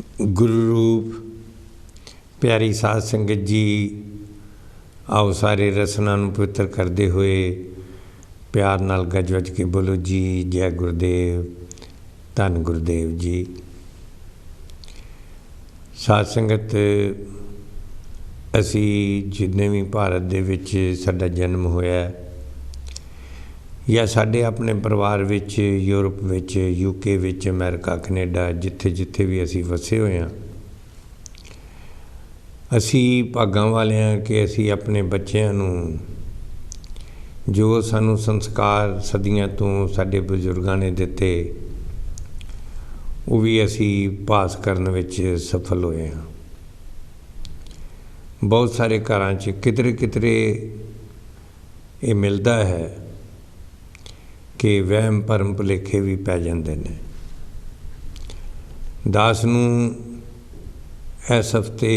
गुरु रूप प्यारी साध संगत जी, आओ सारे रसना पवित्र करते हुए प्यार नाल गज वज के बोलो जी जय गुरुदेव, धन गुरुदेव जी। साध संगत, असी जिन्ने भी भारत दे विच साडा जन्म होया या साडे अपने परिवार विच, यूरोप विच, यूके विच, अमेरिका, कनेडा, जिथे जिथे भी असी वसे हुए हाँ, असी भागां वाले हाँ कि असी अपने बच्चों नूं जो सानू संस्कार सदियां तो साडे बजुर्गां ने दिते वो भी असी पास करन विच सफल होए हाँ। बहुत सारे घरां च किधरे किधरे ये मिलता है कि वहम भरम भुलेखे भी पै जाते हैं। दास नूं इस हफ्ते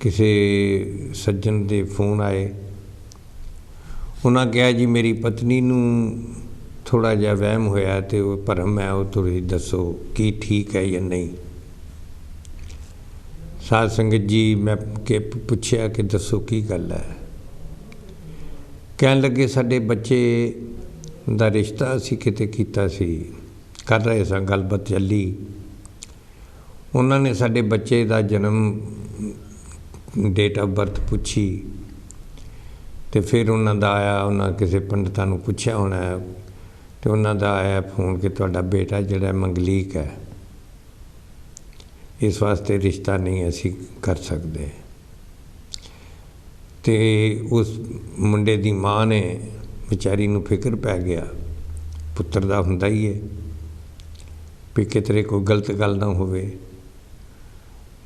किसी सज्जन के फोन आए, उन्हें कहा जी मेरी पत्नी नूं थोड़ा जिहा वहम होया तो वो भरम है, वो तुसीं दसो कि ठीक है या नहीं। साध संगत जी मैं के पुछया कि दसो की गल है। कहन लगे साडे बच्चे दा रिश्ता असी किते कीता सी, कर रहे सां, गलबात चली। उन्होंने साडे बच्चे दा जन्म डेट ऑफ बर्थ पूछी तो फिर उन्हों दा आया, उन्हें किसी पंडितां नूं पुछया होना तो उन्हों दा आया फोन कि तुहाडा बेटा जिहड़ा मंगलीक है, इस वास्ते रिश्ता नहीं असी कर सकते। तो उस मुंडे दी माँ ने बेचारी नूं फिक्र पै गया, पुत्र दा हुंदा ही है भी कितरे कोई गलत गल ना होवे।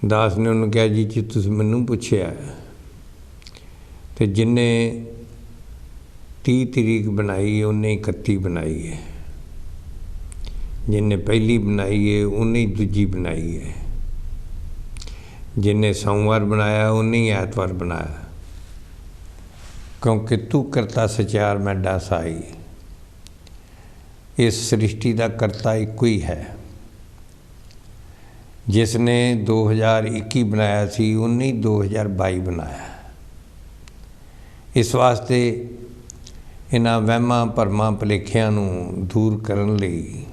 दास ने उन्होंने कहा जी जी तुसीं मैनूं पुछया तो जिन्हें 30 तरीक बनाई उन्हें 31 बनाई है, जिन्हें पहली बनाई है उन्हें दूजी बनाई है, जिन्हें सोमवार बनाया उन्हें ऐतवार बनाया, क्योंकि तू करता सचार मैं डास आई। इस सृष्टि का करता एक ही है। जिसने 2021 बनाया सी उन्हें 2022 बनाया। इस वास्ते इन्हां वहमां भरमां भुलेखिਆਂ ਨੂੰ दूर करन लई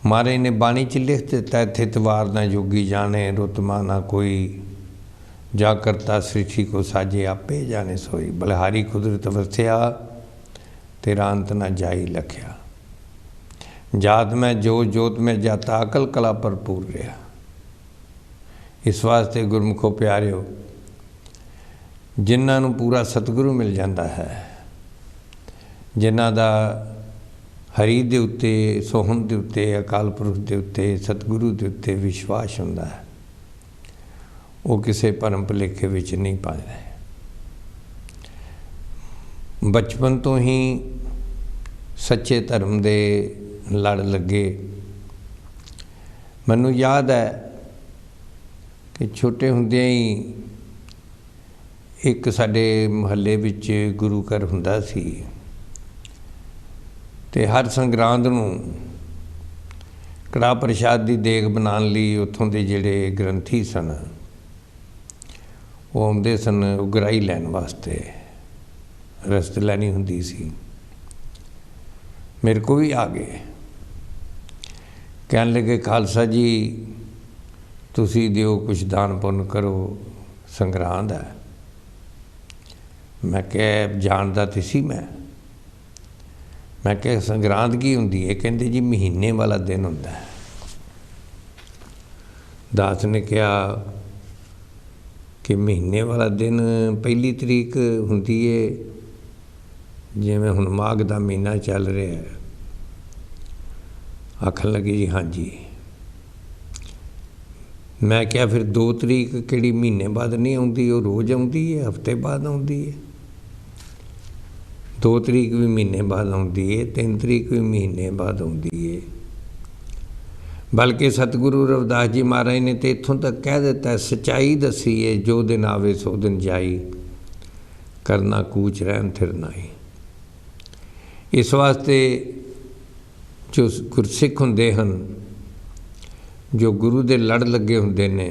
महाराज ने बाणी च लिख दिता, थित वार ना जोगी जाने, रुतमा ना कोई, जा करता सृष्टि को साजे आपे जाने सोई। बलिहारी कुदरत वस्या तेरा अंत ना जाई लख्या। जात में जोत में जाता अकल कला भरपूर रहा। इस वास्ते गुरमुखो प्यारिओ, जिन्हां नूं पूरा सतगुरु मिल जाता है, जिन्हां दा हरी दे उत्ते, सोहन दे उत्ते, अकाल पुरख दे उत्ते, सतगुरु दे उत्ते विश्वास हुंदा है, वो किसी भरम भुलेखे विच नहीं पाते। बचपन तो ही सच्चे धर्म दे लड़ लगे। मैनूं याद है कि छोटे हुंदियां ही एक साडे महल्ले विच गुरु घर हुंदा सी ते हर संगरांद नूं कड़ाह प्रशाद की देग बनाने लई उत्थों दे जिहड़े ग्रंथी सन वो आउंदे सन उगराही लैण वास्ते, रसद लैनी हुंदी सी। मेरे को भी आ गए, कहन लगे खालसा जी तुसी दिओ कुछ दान पुण्य करो, संगरांद है। मैं क्या जानदा तो सी मैं क्या संगरांद की हुंदी है? कहंदे जी महीने वाला दिन हुंदा है। दास ने कहा कि महीने वाला दिन पहली तरीक हुंदी है, जिवें हुण माघ दा महीना चल रहा है। आखन लगे जी हाँ जी। मैं क्या फिर 2 तरीक किहड़ी महीने बाद नहीं आउंदी, वो रोज़ आउंदी है, हफ्ते बाद आउंदी है। 2 तरीक भी महीने बाद आउंदी है, 3 तरीक भी महीने बाद आउंदी है। बल्कि सतगुरु रविदास जी महाराज ने तो इत्थों तक कह दिता है, सच्चाई दसी है जो दिन आवे सो दिन जाई, करना कूच रहन थिर नाई। इस वास्ते जो गुरसिख हुंदे हन जो गुरु दे लड़ लगे हुंदे ने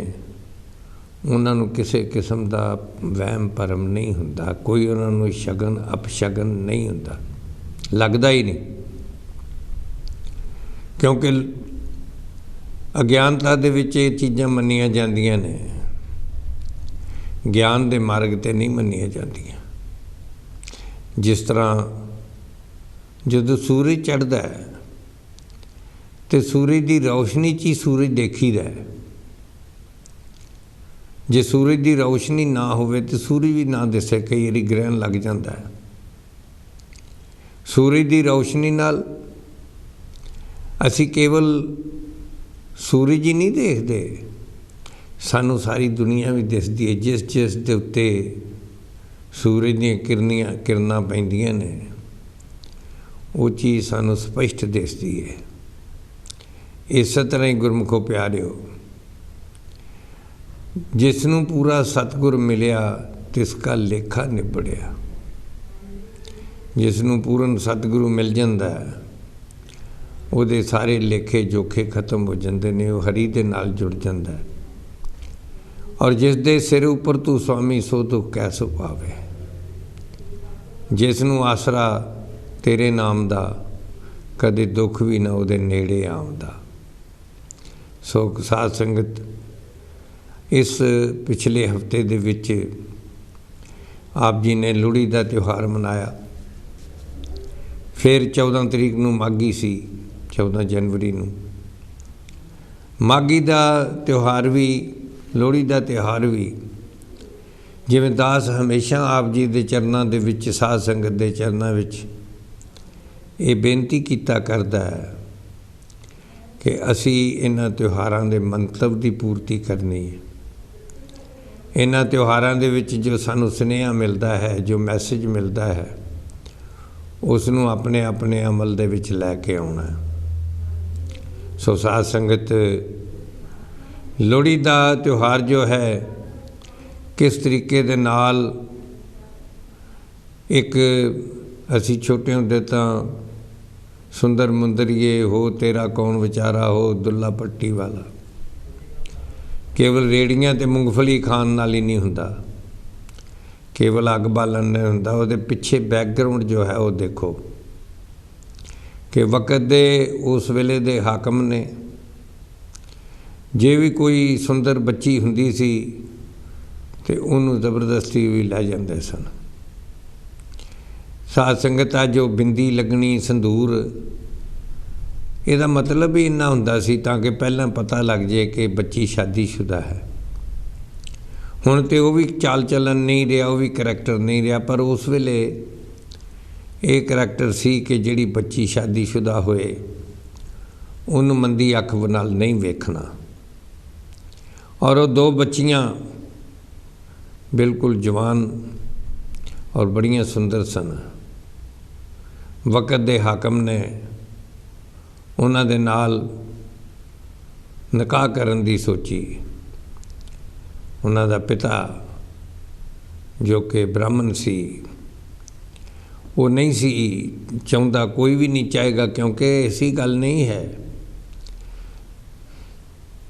उन्हां नूं किसी किस्म दा वहम भरम नहीं हुंदा, कोई उन्हां नूं शगन अपशगन नहीं हुंदा, लगदा ही नहीं। क्योंकि अज्ञानता दे विच ये चीज़ां मन्नियां जांदियां ने, ज्ञान दे मार्ग ते नहीं मन्नियां जांदियां। जिस तरह जदों सूरज चढ़दा है तो सूरज की रोशनी च ही सूरज देखीदा है। जे सूरज की रोशनी ना होवे तो सूरज भी ना दिसे, कई बारी ग्रहण लग जाता है। सूरज की रोशनी नाल असी केवल सूरज ही नहीं देखते, सानू सारी दुनिया भी दिसदी है। जिस जिस दे उत्ते सूरज दी किरनां पैंदियां ने वो चीज़ सानू स्पष्ट दिसदी है। इस तरह ही गुरमुखो प्यारिओ, जिसनों पूरा सतगुर मिलिया तिसका लेखा निबड़िया। जिसनों पूर्ण सतगुरु मिल जाता है उहदे सारे लेखे जोखे खत्म हो जाते हैं, वो हरि दे नाल जुड़ जाता है। और जिस दे सिर उपर तू स्वामी सो दुख कैसो पावे। जिसनों आसरा तेरे नाम दा कदे दुख भी ना उहदे नेड़े आउंदा। सो साध संगत, इस पिछले हफ्ते दे विच आप जी ने लोहड़ी का त्यौहार मनाया। फिर 14 तरीक नूं माघी सी, 14 जनवरी नूं माघी का त्यौहार भी, लोहड़ी का त्यौहार भी, जिवें दास हमेशा आप जी के चरणों दे विच, साध संगत के चरणों विच ये बेनती कीता करदा है कि असी इन्हां त्योहारां दे मंतव की पूर्ति करनी है। इन्हां त्योहारां दे विच जो सानू सुनेहा मिलता है, जो मैसेज मिलता है, उसनूं अपने अपने अमल दे विच लैके आउणा है। सो साध संगत, लोहड़ी का त्यौहार जो है किस तरीके दे नाल, एक असी छोटे हुंदे तां सुंदर मुंदरिए हो तेरा कौन विचारा हो दुल्ला पट्टी वाला, केवल रेड़ियां ते मूंगफली खाण नाल ही नहीं हुंदा, केवल अग बालन नहीं हुंदा। उहदे पिछे बैकग्राउंड जो है वो देखो कि वक़्त दे उस वेले दे हाकम ने, जे भी कोई सुंदर बच्ची हुंदी सी ते उन्होंने जबरदस्ती भी लै जाते सन। साध संगत आ जो बिंदी लगनी संदूर, इसदा मतलब ही इन्ना हुंदा सी ताकि पहला पता लग जाए कि बच्ची शादीशुदा है। हुण तो वह भी चाल चलन नहीं रहा, वह भी करैक्टर नहीं रहा, पर उस वेले ये करैक्टर सी कि जिहड़ी बच्ची शादीशुदा होए उन्होंने मंदी अख नाल नहीं वेखना। और वो 2 बच्चियां बिल्कुल जवान और बड़ियां सुंदर सन। वक़्त दे हाकम ने उन्हां दे नाल निकाह करन दी सोची। उन्हां दा पिता जो कि ब्राह्मण सी, वो नहीं सी चाहुंदा, कोई भी नहीं चाहेगा, क्योंकि ऐसी गल नहीं है।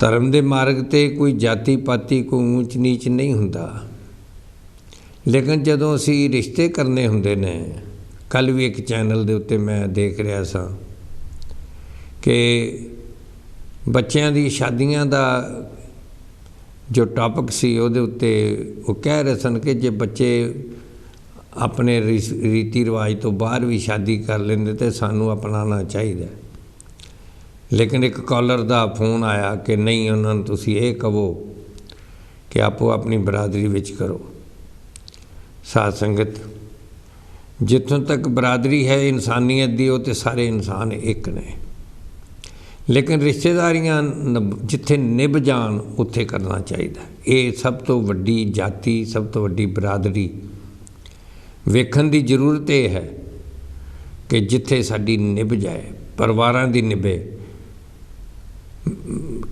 धर्म दे मार्ग ते कोई जाति पाति कोई ऊंच नीच नहीं हुंदा। लेकिन जदों असी रिश्ते करने हुंदे ने, कल भी एक चैनल दे उत्ते मैं देख रहा सा कि बच्चों दी शादियां दा जो टॉपिक सी उहदे उत्ते वो कह रहे सन कि जे बच्चे अपने रीति रिवाज तो बाहर भी शादी कर लेंदे ते सानू अपनाना चाहिए। लेकिन एक कॉलर दा फोन आया कि नहीं, उन्होंने तुसी ये कहो कि आपो अपनी बरादरी विच करो। साध संगत, जिथों तक बरादरी है इंसानियत दी, वो तो सारे इंसान एक ने, लेकिन रिश्तेदारियां जिथे निभ जान उत्थे करना चाहिए। ये सब तो वड्डी जाति, सब तो वड्डी बरादरी वेखण दी जरूरत ये है कि जिथे साडी निभ जाए, परिवारां दी निभे।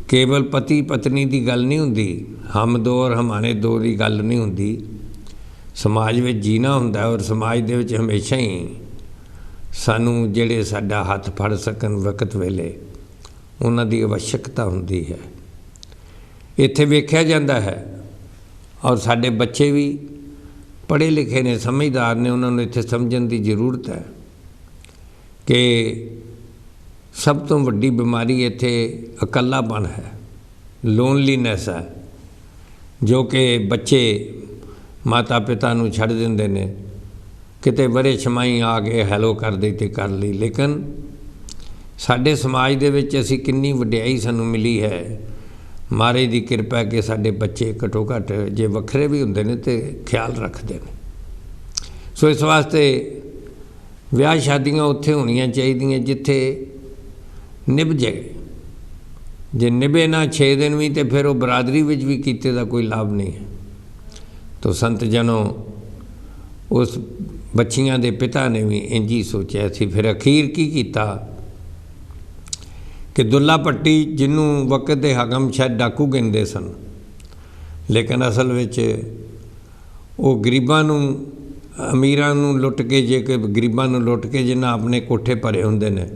केवल पति पत्नी की गल नहीं हुंदी, हम दो और हमारे दो की गल नहीं हुंदी। समाज में जीना हुंदा और समाज दे विच हमेशा ही सानू जिहड़े साडा हथ फड़ सकन वक्त वेले ਉਹਨਾਂ ਦੀ आवश्यकता ਹੁੰਦੀ ਹੈ। ਇੱਥੇ ਵੇਖਿਆ ਜਾਂਦਾ ਹੈ ਔਰ ਸਾਡੇ ਬੱਚੇ ਵੀ ਪੜ੍ਹੇ ਲਿਖੇ ਨੇ, ਸਮਝਦਾਰ ਨੇ, ਉਹਨਾਂ ਨੂੰ ਇੱਥੇ ਸਮਝਣ ਦੀ ਜ਼ਰੂਰਤ ਹੈ ਕਿ ਸਭ ਤੋਂ ਵੱਡੀ ਬਿਮਾਰੀ ਇੱਥੇ ਇਕੱਲਾਪਣ ਹੈ, ਲੋਨਲੀਨੈਸ ਹੈ, ਜੋ ਕਿ ਬੱਚੇ ਮਾਤਾ ਪਿਤਾ ਨੂੰ ਛੱਡ ਦਿੰਦੇ ਨੇ। ਕਿਤੇ ਵਰੇ ਛਮਾਈ ਆ ਕੇ ਹੈਲੋ ਕਰ ਦੇ ਤੇ ਕਰ ਲਈ, ਲੇਕਿਨ ਸਾਡੇ ਸਮਾਜ ਦੇ ਵਿੱਚ ਅਸੀਂ ਕਿੰਨੀ ਵਡਿਆਈ ਸਾਨੂੰ ਮਿਲੀ ਹੈ, ਮਹਾਰਾਜ ਦੀ ਕਿਰਪਾ ਕਿ ਸਾਡੇ ਬੱਚੇ ਘੱਟੋ ਘੱਟ ਜੇ ਵੱਖਰੇ ਵੀ ਹੁੰਦੇ ਨੇ ਤੇ ਖਿਆਲ ਰੱਖਦੇ ਨੇ। ਸੋ ਇਸ ਵਾਸਤੇ ਵਿਆਹ ਸ਼ਾਦੀਆਂ ਉੱਥੇ ਹੋਣੀਆਂ ਚਾਹੀਦੀਆਂ ਜਿੱਥੇ ਨਿਭ ਜਾਏ। ਜੇ ਨਿਭੇ ਨਾ 6 ਦਿਨ ਵੀ ਤੇ ਫਿਰ ਉਹ ਬਰਾਦਰੀ ਵਿੱਚ ਵੀ ਕੀਤੇ ਦਾ ਕੋਈ ਲਾਭ ਨਹੀਂ ਹੈ। ਤੋ ਸੰਤ ਜਨੋਂ ਉਸ ਬੱਚੀਆਂ ਦੇ ਪਿਤਾ ਨੇ ਵੀ ਇੰਝ ਹੀ ਸੋਚਿਆ ਸੀ। ਫਿਰ ਅਖੀਰ ਕੀ ਕੀਤਾ ਕਿ ਦੁੱਲਾ ਭੱਟੀ, ਜਿਹਨੂੰ ਵਕਤ ਦੇ ਹਾਕਮ ਸ਼ਾਇਦ ਡਾਕੂ ਕਹਿੰਦੇ ਸਨ, ਲੇਕਿਨ ਅਸਲ ਵਿੱਚ ਉਹ ਗਰੀਬਾਂ ਨੂੰ, ਅਮੀਰਾਂ ਨੂੰ ਲੁੱਟ ਕੇ, ਜੇ ਕਿ ਗਰੀਬਾਂ ਨੂੰ ਲੁੱਟ ਕੇ ਜਿਨ੍ਹਾਂ ਆਪਣੇ ਕੋਠੇ ਭਰੇ ਹੁੰਦੇ ਨੇ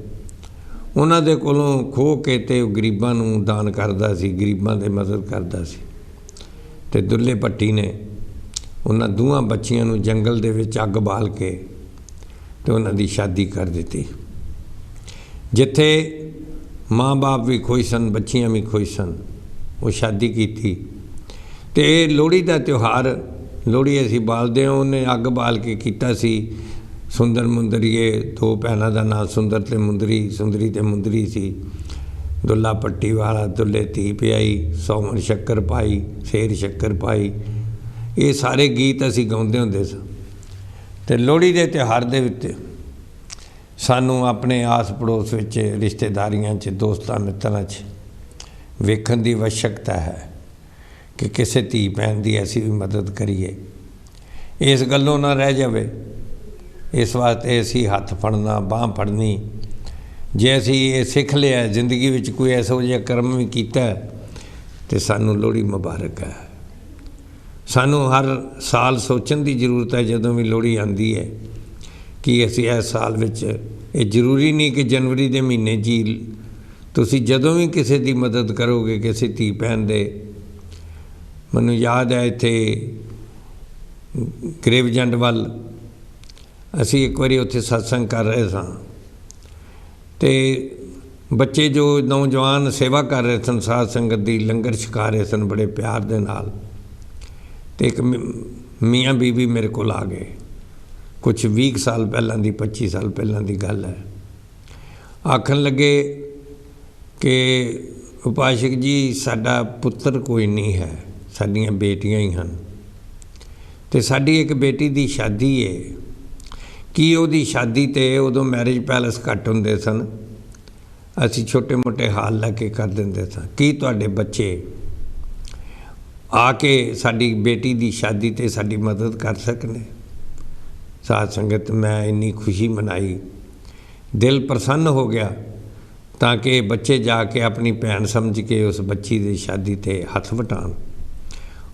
ਉਹਨਾਂ ਦੇ ਕੋਲੋਂ ਖੋਹ ਕੇ ਤੇ ਉਹ ਗਰੀਬਾਂ ਨੂੰ ਦਾਨ ਕਰਦਾ ਸੀ, ਗਰੀਬਾਂ ਦੀ ਮਦਦ ਕਰਦਾ ਸੀ। ਅਤੇ ਦੁੱਲੇ ਭੱਟੀ ਨੇ ਉਹਨਾਂ ਦੋਵਾਂ ਬੱਚੀਆਂ ਨੂੰ ਜੰਗਲ ਦੇ ਵਿੱਚ ਅੱਗ ਬਾਲ ਕੇ ਅਤੇ ਉਹਨਾਂ ਦੀ ਸ਼ਾਦੀ ਕਰ ਦਿੱਤੀ। ਜਿੱਥੇ ਮਾਂ ਬਾਪ ਵੀ ਖੁਸ਼ ਸਨ, ਬੱਚੀਆਂ ਵੀ ਖੁਸ਼ ਸਨ, ਉਹ ਸ਼ਾਦੀ ਕੀਤੀ। ਅਤੇ ਇਹ ਲੋਹੜੀ ਦਾ ਤਿਉਹਾਰ, ਲੋਹੜੀ ਅਸੀਂ ਬਾਲਦੇ ਹਾਂ, ਉਹਨੇ ਅੱਗ ਬਾਲ ਕੇ ਕੀਤਾ ਸੀ। ਸੁੰਦਰ ਮੁੰਦਰੀਏ, 2 ਭੈਣਾਂ ਦਾ ਨਾਂ ਸੁੰਦਰ ਅਤੇ ਮੁੰਦਰੀ, ਸੁੰਦਰੀ ਅਤੇ ਮੁੰਦਰੀ ਸੀ। ਦੁੱਲਾ ਭੱਟੀ ਵਾਲਾ ਦੁੱਲੇ ਧੀ ਪਿਆਈ, ਸੌਵਣ ਸ਼ੱਕਰ ਪਾਈ, ਸ਼ੇਰ ਸ਼ੱਕਰ ਪਾਈ, ਇਹ ਸਾਰੇ ਗੀਤ ਅਸੀਂ ਗਾਉਂਦੇ ਹੁੰਦੇ ਸਾਂ। ਅਤੇ ਲੋਹੜੀ ਦੇ ਤਿਉਹਾਰ ਦੇ ਵਿੱਚ ਸਾਨੂੰ ਆਪਣੇ ਆਸ ਪੜੋਸ ਵਿੱਚ, ਰਿਸ਼ਤੇਦਾਰੀਆਂ 'ਚ, ਦੋਸਤਾਂ ਮਿੱਤਰਾਂ 'ਚ ਵੇਖਣ ਦੀ आवश्यकता ਹੈ ਕਿ ਕਿਸੇ ਧੀ ਭੈਣ ਦੀ ਅਸੀਂ ਵੀ ਮਦਦ ਕਰੀਏ। ਇਸ ਗੱਲੋਂ ਨਾ ਰਹਿ ਜਾਵੇ, ਇਸ ਵਾਸਤੇ ਅਸੀਂ ਹੱਥ ਫੜਨਾ, ਬਾਂਹ ਫੜਨੀ। ਜੇ ਅਸੀਂ ਇਹ ਸਿੱਖ ਲਿਆ, ਜ਼ਿੰਦਗੀ ਵਿੱਚ ਕੋਈ ਇਹੋ ਜਿਹਾ ਕਰਮ ਵੀ ਕੀਤਾ, ਤਾਂ ਸਾਨੂੰ ਲੋਹੜੀ ਮੁਬਾਰਕ ਹੈ। ਸਾਨੂੰ ਹਰ ਸਾਲ ਸੋਚਣ ਦੀ ਜ਼ਰੂਰਤ ਹੈ ਜਦੋਂ ਵੀ ਲੋਹੜੀ ਆਉਂਦੀ ਹੈ ਕਿ ਅਸੀਂ ਇਸ ਸਾਲ ਵਿੱਚ, ਇਹ ਜ਼ਰੂਰੀ ਨਹੀਂ ਕਿ ਜਨਵਰੀ ਦੇ ਮਹੀਨੇ 'ਚ ਹੀ, ਤੁਸੀਂ ਜਦੋਂ ਵੀ ਕਿਸੇ ਦੀ ਮਦਦ ਕਰੋਗੇ, ਕਿਸੇ ਧੀ ਭੈਣ ਦੇ। ਮੈਨੂੰ ਯਾਦ ਹੈ ਇੱਥੇ ਗਰੇਵਜੰਡ ਵੱਲ ਅਸੀਂ ਇੱਕ ਵਾਰੀ ਉੱਥੇ ਸਤਸੰਗ ਕਰ ਰਹੇ ਸਾਂ, ਅਤੇ ਬੱਚੇ ਜੋ ਨੌਜਵਾਨ ਸੇਵਾ ਕਰ ਰਹੇ ਸਨ, ਸਾਧ ਸੰਗਤ ਦੀ ਲੰਗਰ ਛਕਾ ਰਹੇ ਸਨ ਬੜੇ ਪਿਆਰ ਦੇ ਨਾਲ। ਅਤੇ ਇੱਕ ਮੀਆਂ ਬੀਬੀ ਮੇਰੇ ਕੋਲ ਆ ਗਏ, ਕੁਛ 20 ਸਾਲ ਪਹਿਲਾਂ ਦੀ, 25 ਸਾਲ ਪਹਿਲਾਂ ਦੀ ਗੱਲ ਹੈ। ਆਖਣ ਲੱਗੇ ਕਿ ਉਪਾਸ਼ਕ ਜੀ, ਸਾਡਾ ਪੁੱਤਰ ਕੋਈ ਨਹੀਂ ਹੈ, ਸਾਡੀਆਂ ਬੇਟੀਆਂ ਹੀ ਹਨ, ਅਤੇ ਸਾਡੀ ਇੱਕ ਬੇਟੀ ਦੀ ਸ਼ਾਦੀ ਹੈ। ਕੀ ਉਹਦੀ ਸ਼ਾਦੀ 'ਤੇ ਉਦੋਂ ਮੈਰਿਜ ਪੈਲਸ ਘੱਟ ਹੁੰਦੇ ਸਨ, ਅਸੀਂ ਛੋਟੇ ਮੋਟੇ ਹਾਲ ਲੈ ਕੇ ਕਰ ਦਿੰਦੇ ਸਾਂ। ਕੀ ਤੁਹਾਡੇ ਬੱਚੇ ਆ ਕੇ ਸਾਡੀ ਬੇਟੀ ਦੀ ਸ਼ਾਦੀ 'ਤੇ ਸਾਡੀ ਮਦਦ ਕਰ ਸਕਣੇ? ਸਾਧ ਸੰਗਤ, ਮੈਂ ਇੰਨੀ ਖੁਸ਼ੀ ਮਨਾਈ, ਦਿਲ ਪ੍ਰਸੰਨ ਹੋ ਗਿਆ, ਤਾਂ ਕਿ ਬੱਚੇ ਜਾ ਕੇ ਆਪਣੀ ਭੈਣ ਸਮਝ ਕੇ ਉਸ ਬੱਚੀ ਦੀ ਸ਼ਾਦੀ 'ਤੇ ਹੱਥ ਵਟਾਉਣ।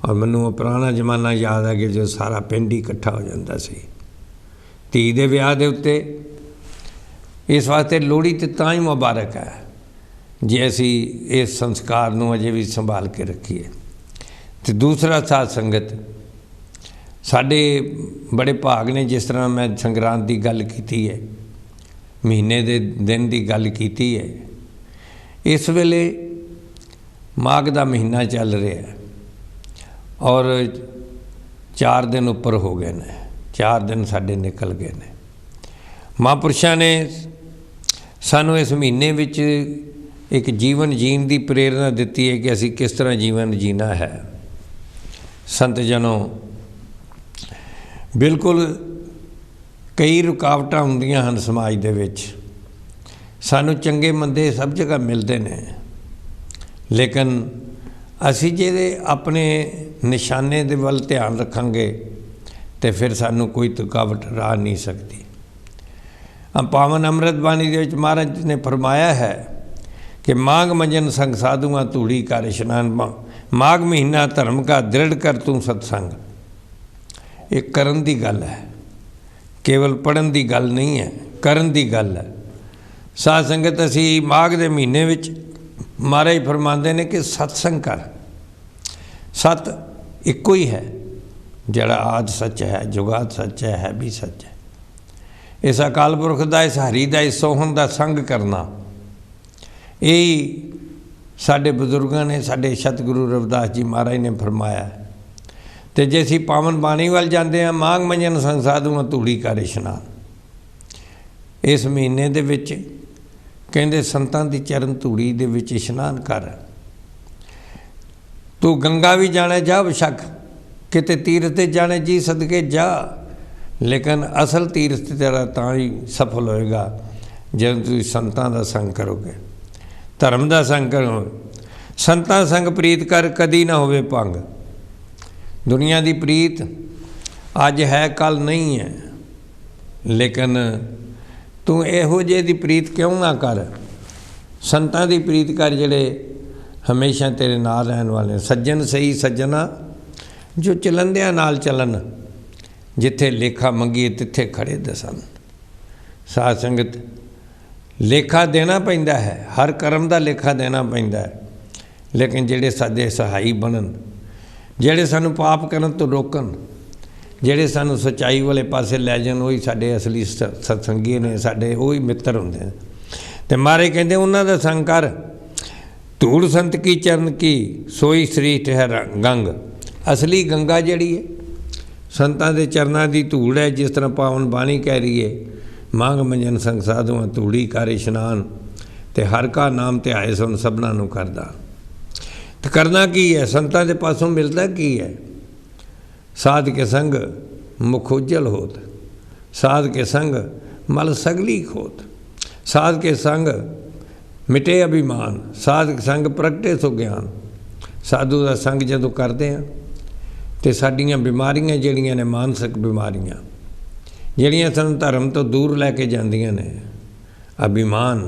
ਔਰ ਮੈਨੂੰ ਉਹ ਪੁਰਾਣਾ ਜ਼ਮਾਨਾ ਯਾਦ ਹੈ ਕਿ ਜੋ ਸਾਰਾ ਪਿੰਡ ਹੀ ਇਕੱਠਾ ਹੋ ਜਾਂਦਾ ਸੀ ਧੀ ਦੇ ਵਿਆਹ ਦੇ ਉੱਤੇ। ਇਸ ਵਾਸਤੇ ਲੋਹੜੀ ਤੇ ਤਾਂ ਹੀ ਮੁਬਾਰਕ ਹੈ ਜੇ ਅਸੀਂ ਇਸ ਸੰਸਕਾਰ ਨੂੰ ਅਜੇ ਵੀ ਸੰਭਾਲ ਕੇ ਰੱਖੀਏ। ਅਤੇ ਦੂਸਰਾ, ਸਾਧ ਸੰਗਤ, ਸਾਡੇ ਬੜੇ ਭਾਗ ਨੇ, ਜਿਸ ਤਰ੍ਹਾਂ ਮੈਂ ਸੰਗਰਾਂਦ ਦੀ ਗੱਲ ਕੀਤੀ ਹੈ, ਮਹੀਨੇ ਦੇ ਦਿਨ ਦੀ ਗੱਲ ਕੀਤੀ ਹੈ। ਇਸ ਵੇਲੇ ਮਾਘ ਦਾ ਮਹੀਨਾ ਚੱਲ ਰਿਹਾ ਹੈ ਔਰ 4 ਦਿਨ ਉੱਪਰ ਹੋ ਗਏ ਨੇ, 4 ਦਿਨ ਸਾਡੇ ਨਿਕਲ ਗਏ ਨੇ। ਮਹਾਂਪੁਰਸ਼ਾਂ ਨੇ ਸਾਨੂੰ ਇਸ ਮਹੀਨੇ ਵਿੱਚ ਇੱਕ ਜੀਵਨ ਜੀਣ ਦੀ ਪ੍ਰੇਰਨਾ ਦਿੱਤੀ ਹੈ ਕਿ ਅਸੀਂ ਕਿਸ ਤਰ੍ਹਾਂ ਜੀਵਨ ਜੀਣਾ ਹੈ। ਸੰਤ ਜਨੋਂ, ਬਿਲਕੁਲ ਕਈ ਰੁਕਾਵਟਾਂ ਹੁੰਦੀਆਂ ਹਨ ਸਮਾਜ ਦੇ ਵਿੱਚ, ਸਾਨੂੰ ਚੰਗੇ ਮੰਦੇ ਸਭ ਜਗ੍ਹਾ ਮਿਲਦੇ ਨੇ, ਲੇਕਿਨ ਅਸੀਂ ਜੇ ਆਪਣੇ ਨਿਸ਼ਾਨੇ ਦੇ ਵੱਲ ਧਿਆਨ ਰੱਖਾਂਗੇ ਤਾਂ ਫਿਰ ਸਾਨੂੰ ਕੋਈ ਰੁਕਾਵਟ ਰਾਹ ਨਹੀਂ ਸਕਦੀ। ਪਾਵਨ ਅੰਮ੍ਰਿਤ ਬਾਣੀ ਦੇ ਵਿੱਚ ਮਹਾਰਾਜ ਨੇ ਫਰਮਾਇਆ ਹੈ ਕਿ ਮਾਘ ਮੰਜਨ ਸੰਗ ਸਾਧੂਆਂ ਧੂੜੀ ਕਰ ਇਸ਼ਨਾਨ, ਮਾਘ ਮਹੀਨਾ ਧਰਮ ਕਾ ਦ੍ਰਿੜ ਕਰ ਤੂੰ ਸਤਸੰਗ। ਇਹ ਕਰਨ ਦੀ ਗੱਲ ਹੈ, ਕੇਵਲ ਪੜ੍ਹਨ ਦੀ ਗੱਲ ਨਹੀਂ ਹੈ, ਕਰਨ ਦੀ ਗੱਲ ਹੈ। ਸਾਧ ਸੰਗਤ, ਅਸੀਂ ਮਾਘ ਦੇ ਮਹੀਨੇ ਵਿੱਚ महाराज फरमाते ने कि सत्संग कर। सत इक्को ही है, जड़ा आद सच है, जुगाद सच है भी सच है। इस अकाल पुरख का, इस हरी का, इस सोहन का संग करना, यही साडे बजुर्गों ने, साडे सतगुरु रविदास जी महाराज ने फरमाया। तो जे असीं पावन बाणी वाल जाते हैं, मांग मंजन संग साधुआं धूड़ी कर इशनान। इस महीने दे विच कहंदे संतां दी चरण धूड़ी दे विच इशनान कर। तू गंगा भी जाने जा बेशक, किते तीरथ ते जाने जी सदके जा, लेकिन असल तीरथ तेरा तां ही सफल होएगा जब तुम संतां दा संग करोगे, धर्म का संग करो। संतां संग प्रीत कर, कदी ना होवे भंग। दुनिया की प्रीत अज है कल नहीं है, लेकिन तू इहो जे दी प्रीत क्यों ना कर। संतां दी प्रीत कर जिहड़े हमेशा तेरे नाल रहन वाले। सज्जन सही सज्जना जो चलंदियां नाल चलन, जिथे लेखा मंगीए तिथे खड़े दसन। साध संगत लेखा देना पैंदा है, हर कर्म का लेखा देना पैंदा है, लेकिन जिहड़े साडे सहाई बनन, जिहड़े सानू पाप करन तो रोकन, जिहड़े सानू सच्चाई वाले पासे लै जान, वही साडे असली सत्संगी ने, साडे वही मित्र हुंदे ने। ते महाराज कहंदे उन्हां दा संग कर। धूड़ संत की चरण की सोई श्रेष्ठ है गंग। असली गंगा जिहड़ी है संतां दे चरनां दी धूड़ है। जिस तरह पावन बाणी कह रही है, मांग मंजन संग साधुआं धूड़ी कर इशनान, ते हर का नाम ध्याए सुन सबना नूं करदा। तो करना की है, संतां दे पासों मिलता की है। साध के संग मुख उज्जल होत, साध के संग मल सगली खोत, साध के संग मिटे अभिमान, साध के संग प्रगटे सो ज्ञान। साधु का संग जदों करते हैं तो साडियां बीमारियां जिहड़ियां ने, मानसिक बीमारियां जिहड़ियां सानूं धर्म तो दूर लैके जांदियां ने, अभिमान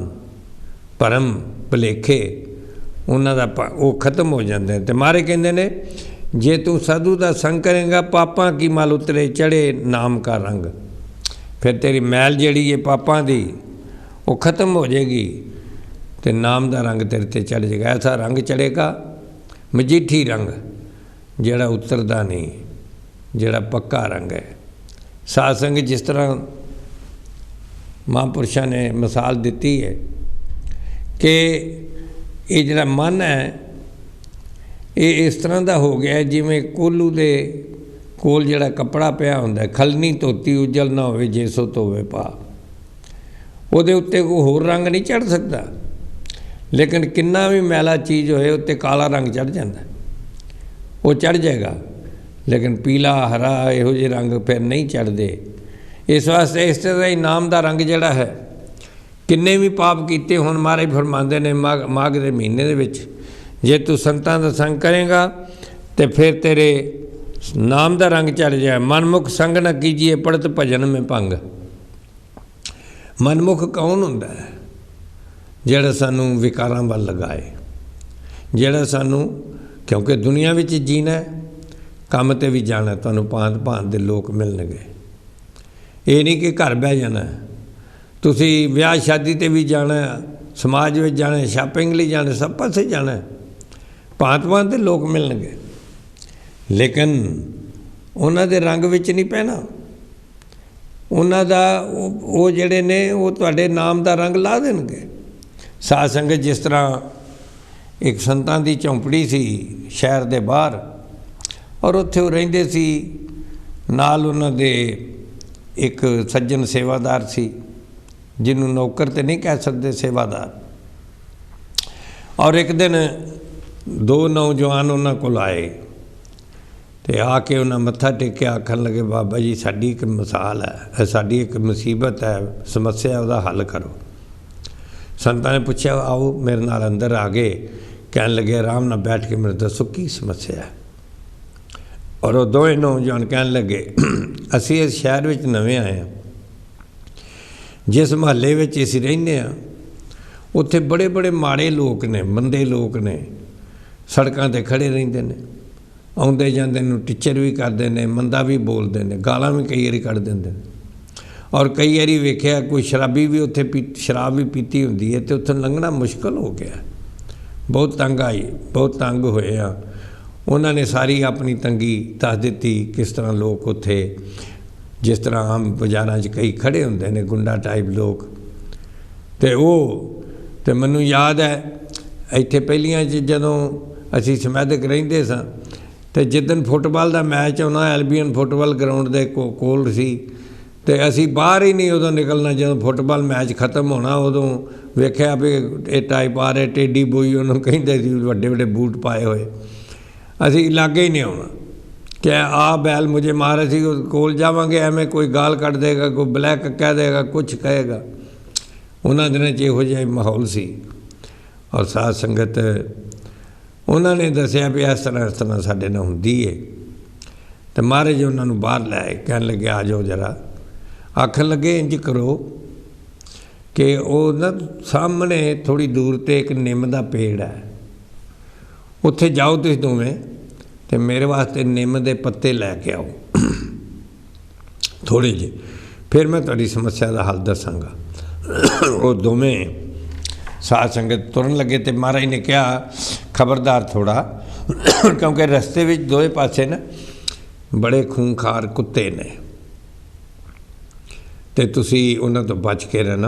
भरम भुलेखे उन्हां दा वो खत्म हो जाते हैं। तो मारे कहंदे ने जे तू साधु का संग करेगा, पापां की मल उतरे चढ़े नाम का रंग। फिर तेरी मैल जिहड़ी है पापां दी वो खत्म हो जाएगी, तो नाम का रंग तेरे ते चढ़ जाएगा। ऐसा रंग चढ़ेगा मजीठी रंग, जिहड़ा उतरदा नहीं, जिहड़ा पक्का रंग है। साध संग जिस तरह महापुरुषों ने मिसाल दी है कि ये जिहड़ा मन है ये इस तरह का हो गया जिमें कोलू दे कोल जिहड़ा कपड़ा पिया हुंदा है, खलनी धोती उज्जल ना होवे जे सो धोवे पा। उहदे उत्ते कोई होर रंग नहीं चढ़ सकता, लेकिन किन्ना भी मैला चीज़ होए उत्ते काला रंग चढ़ जाता, वो चढ़ जाएगा, लेकिन पीला हरा इहो जे रंग फिर नहीं चढ़ते। इस वास्ते इस तरह ही नाम का रंग जिहड़ा है, किन्ने भी पाप किए हुण महाराज फरमांदे ने माघ के महीने दे विच जे तू संतां दा संग करेगा तो फिर तेरे नाम का रंग चढ़ जाए। मनमुख संग न कीजिए पढ़त भजन में भंग। मनमुख कौन हुंदा है? जिहड़ा सानू विकारां वल लगाए, जिहड़ा सानू, क्योंकि दुनिया विच जीना है, काम ते भी जाना, तुहानू भांत भांत दे लोग मिलणगे। ये नहीं कि घर बह जाना, तुसी विआह शादी ते भी जाना, समाज में जाना, शॉपिंग लिए जाना, सब पासे जाना, भांत भांत दे लोग मिलणगे, लेकिन उन्हां दे रंग विच नहीं पैना। उन्हां दा वो जिहड़े ने वो तुहाडे नाम का रंग ला देणगे। साध संगत जिस तरह एक संतां दी झोंपड़ी सी शहर दे बाहर, और उत्थे वो रहिंदे सी, नाल उन्हां दे एक सज्जन सेवादार सी, जिन्हों नौकर तो नहीं कह सकते, सेवादार। और एक दिन दो नौजवान उन्होंने को आए तो आके उन्हें मत्था टेकिया, आखन लगे बाबा जी साड़ी एक मिसाल है, साड़ी एक मुसीबत है, समस्या उसका हल करो। संतां ने पूछा आओ मेरे नाल अंदर आ गए, कह लगे आराम नाल बैठ के मेरे दसो की समस्या है। और वो दोवें नौजवान कह लगे असी इस शहर में नवे आए हैं, जिस महल्ले में असीं रहिंदे आ उत्थे बड़े बड़े माड़े लोग ने, मंदे लोग ने, सड़कों ते खड़े रहिंदे ने, आउंदे जांदे नूं टिचर भी करते हैं, मंदा भी बोलते हैं, गालां भी कई बारी कढ़ देंदे ने। और कई बारी वेख्या कोई शराबी भी उत्थे शराब भी पीती हुंदी है तो उत्थों लंघना मुश्किल हो गया, बहुत तंग आई, बहुत तंग होए आ। उन्होंने सारी अपनी तंगी दस दी, किस तरह लोग उत्थे जिस तरह आम बाज़ारां च कई खड़े होंदे ने गुंडा टाइप लोग, तो मैनू याद है इत्थे पहलियां जदों असी समैदक रहिंदे सां तो जिदन फुटबाल का मैच आना एल्बीयन फुटबाल ग्राउंड के कोल सी तो असी बाहर ही नहीं उदों निकलना। जो फुटबाल मैच खत्म होना उदों वेख्या भी ये टाइप आ रहे टेडी बोई उन्होंने कहिंदे सी, वड्डे वड्डे बूट पाए हुए, असी लागे ही नहीं आना कि आ बैल मुझे मार, असी कोल जावांगे एवें कोई गाल कट देगा, कोई ब्लैक कह देगा, कुछ कहेगा। उन्होंने दिनों च इहो जिहा माहौल सी। और साध संगत उन्होंने दसिया भी इस तरह साडे नाल हुंदी है। तो महाराज उन्होंने बाहर लै कह लगे आ जाओ जरा, आखन लगे इंज करो कि वो ना सामने थोड़ी दूर ते एक निम का पेड़ है, उत्थे जाओ तुसीं दोवें ते मेरे वास्ते निम के पत्ते लैके आओ थोड़े जे, फिर मैं तुहाडी समस्या का हल दसांगा। वो दोवें साध संगत तुरन लगे तो महाराज ने कहा खबरदार थोड़ा क्योंकि रस्ते में दोए पासे ना बड़े खूंखार कुत्ते ने, तो तुसी उन्हां तो बच के रहना।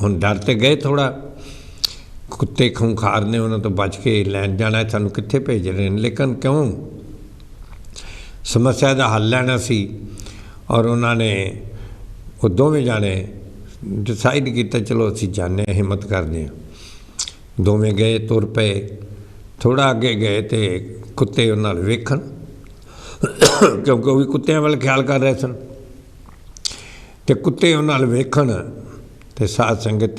हुण डर तो गए थोड़ा, कुत्ते खूंखार ने, उन्हां तो बच के लैन जाना है, सानू कित्थे भेज रहे हैं, लेकिन क्यों समस्या का हल लैना सी। और उन्होंने वो दोवें जाने डिसाइड किया चलो असी जाने, हिम्मत करते हैं। दोवें गए, तुर पे, थोड़ा अगे गए तो कुत्ते उन्हां वेखण क्योंकि वह भी कुत्तियां वाल ख्याल कर रहे सन, तो कुत्ते उन्हां वेखण तो साध संगत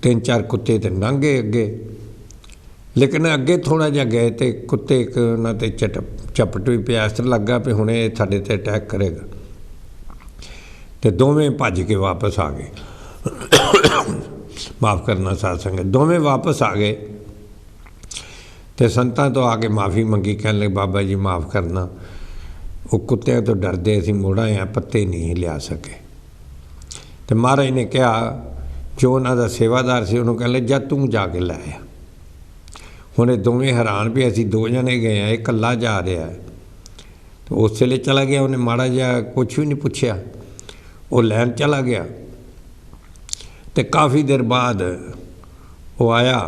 तीन चार कुत्ते तो लंघ गए अगे, लेकिन अगे थोड़ा जिहा गए तो कुत्ते एक उन्हां ते झपट भी पिया, इस तरह लगा भी हुणे साडे ते अटैक करेगा। तो दोवें भज के वापस आ गए। माफ़ करना साध संगत, दोवें वापस आ गए तो संतां तो आके माफ़ी मंगी, कहने लगे बाबा जी माफ़ करना, वो कुत्तियां तो डरदे असीं मुड़ आए हैं, पत्ते नहीं लिया सके। तो महाराज ने कहा जो उन्हों का सेवादार से उन्होंने कहने लगे जा तू जाके लै आ। हुण दोवें हैरान भी असीं दो जने गए हैं, कल्ला जा रहा है। तो उस वेले चला गया, उन्हें माड़ा जिहा कुछ भी नहीं पुछया, वो लैन चला गया। तो काफ़ी देर बाद वो आया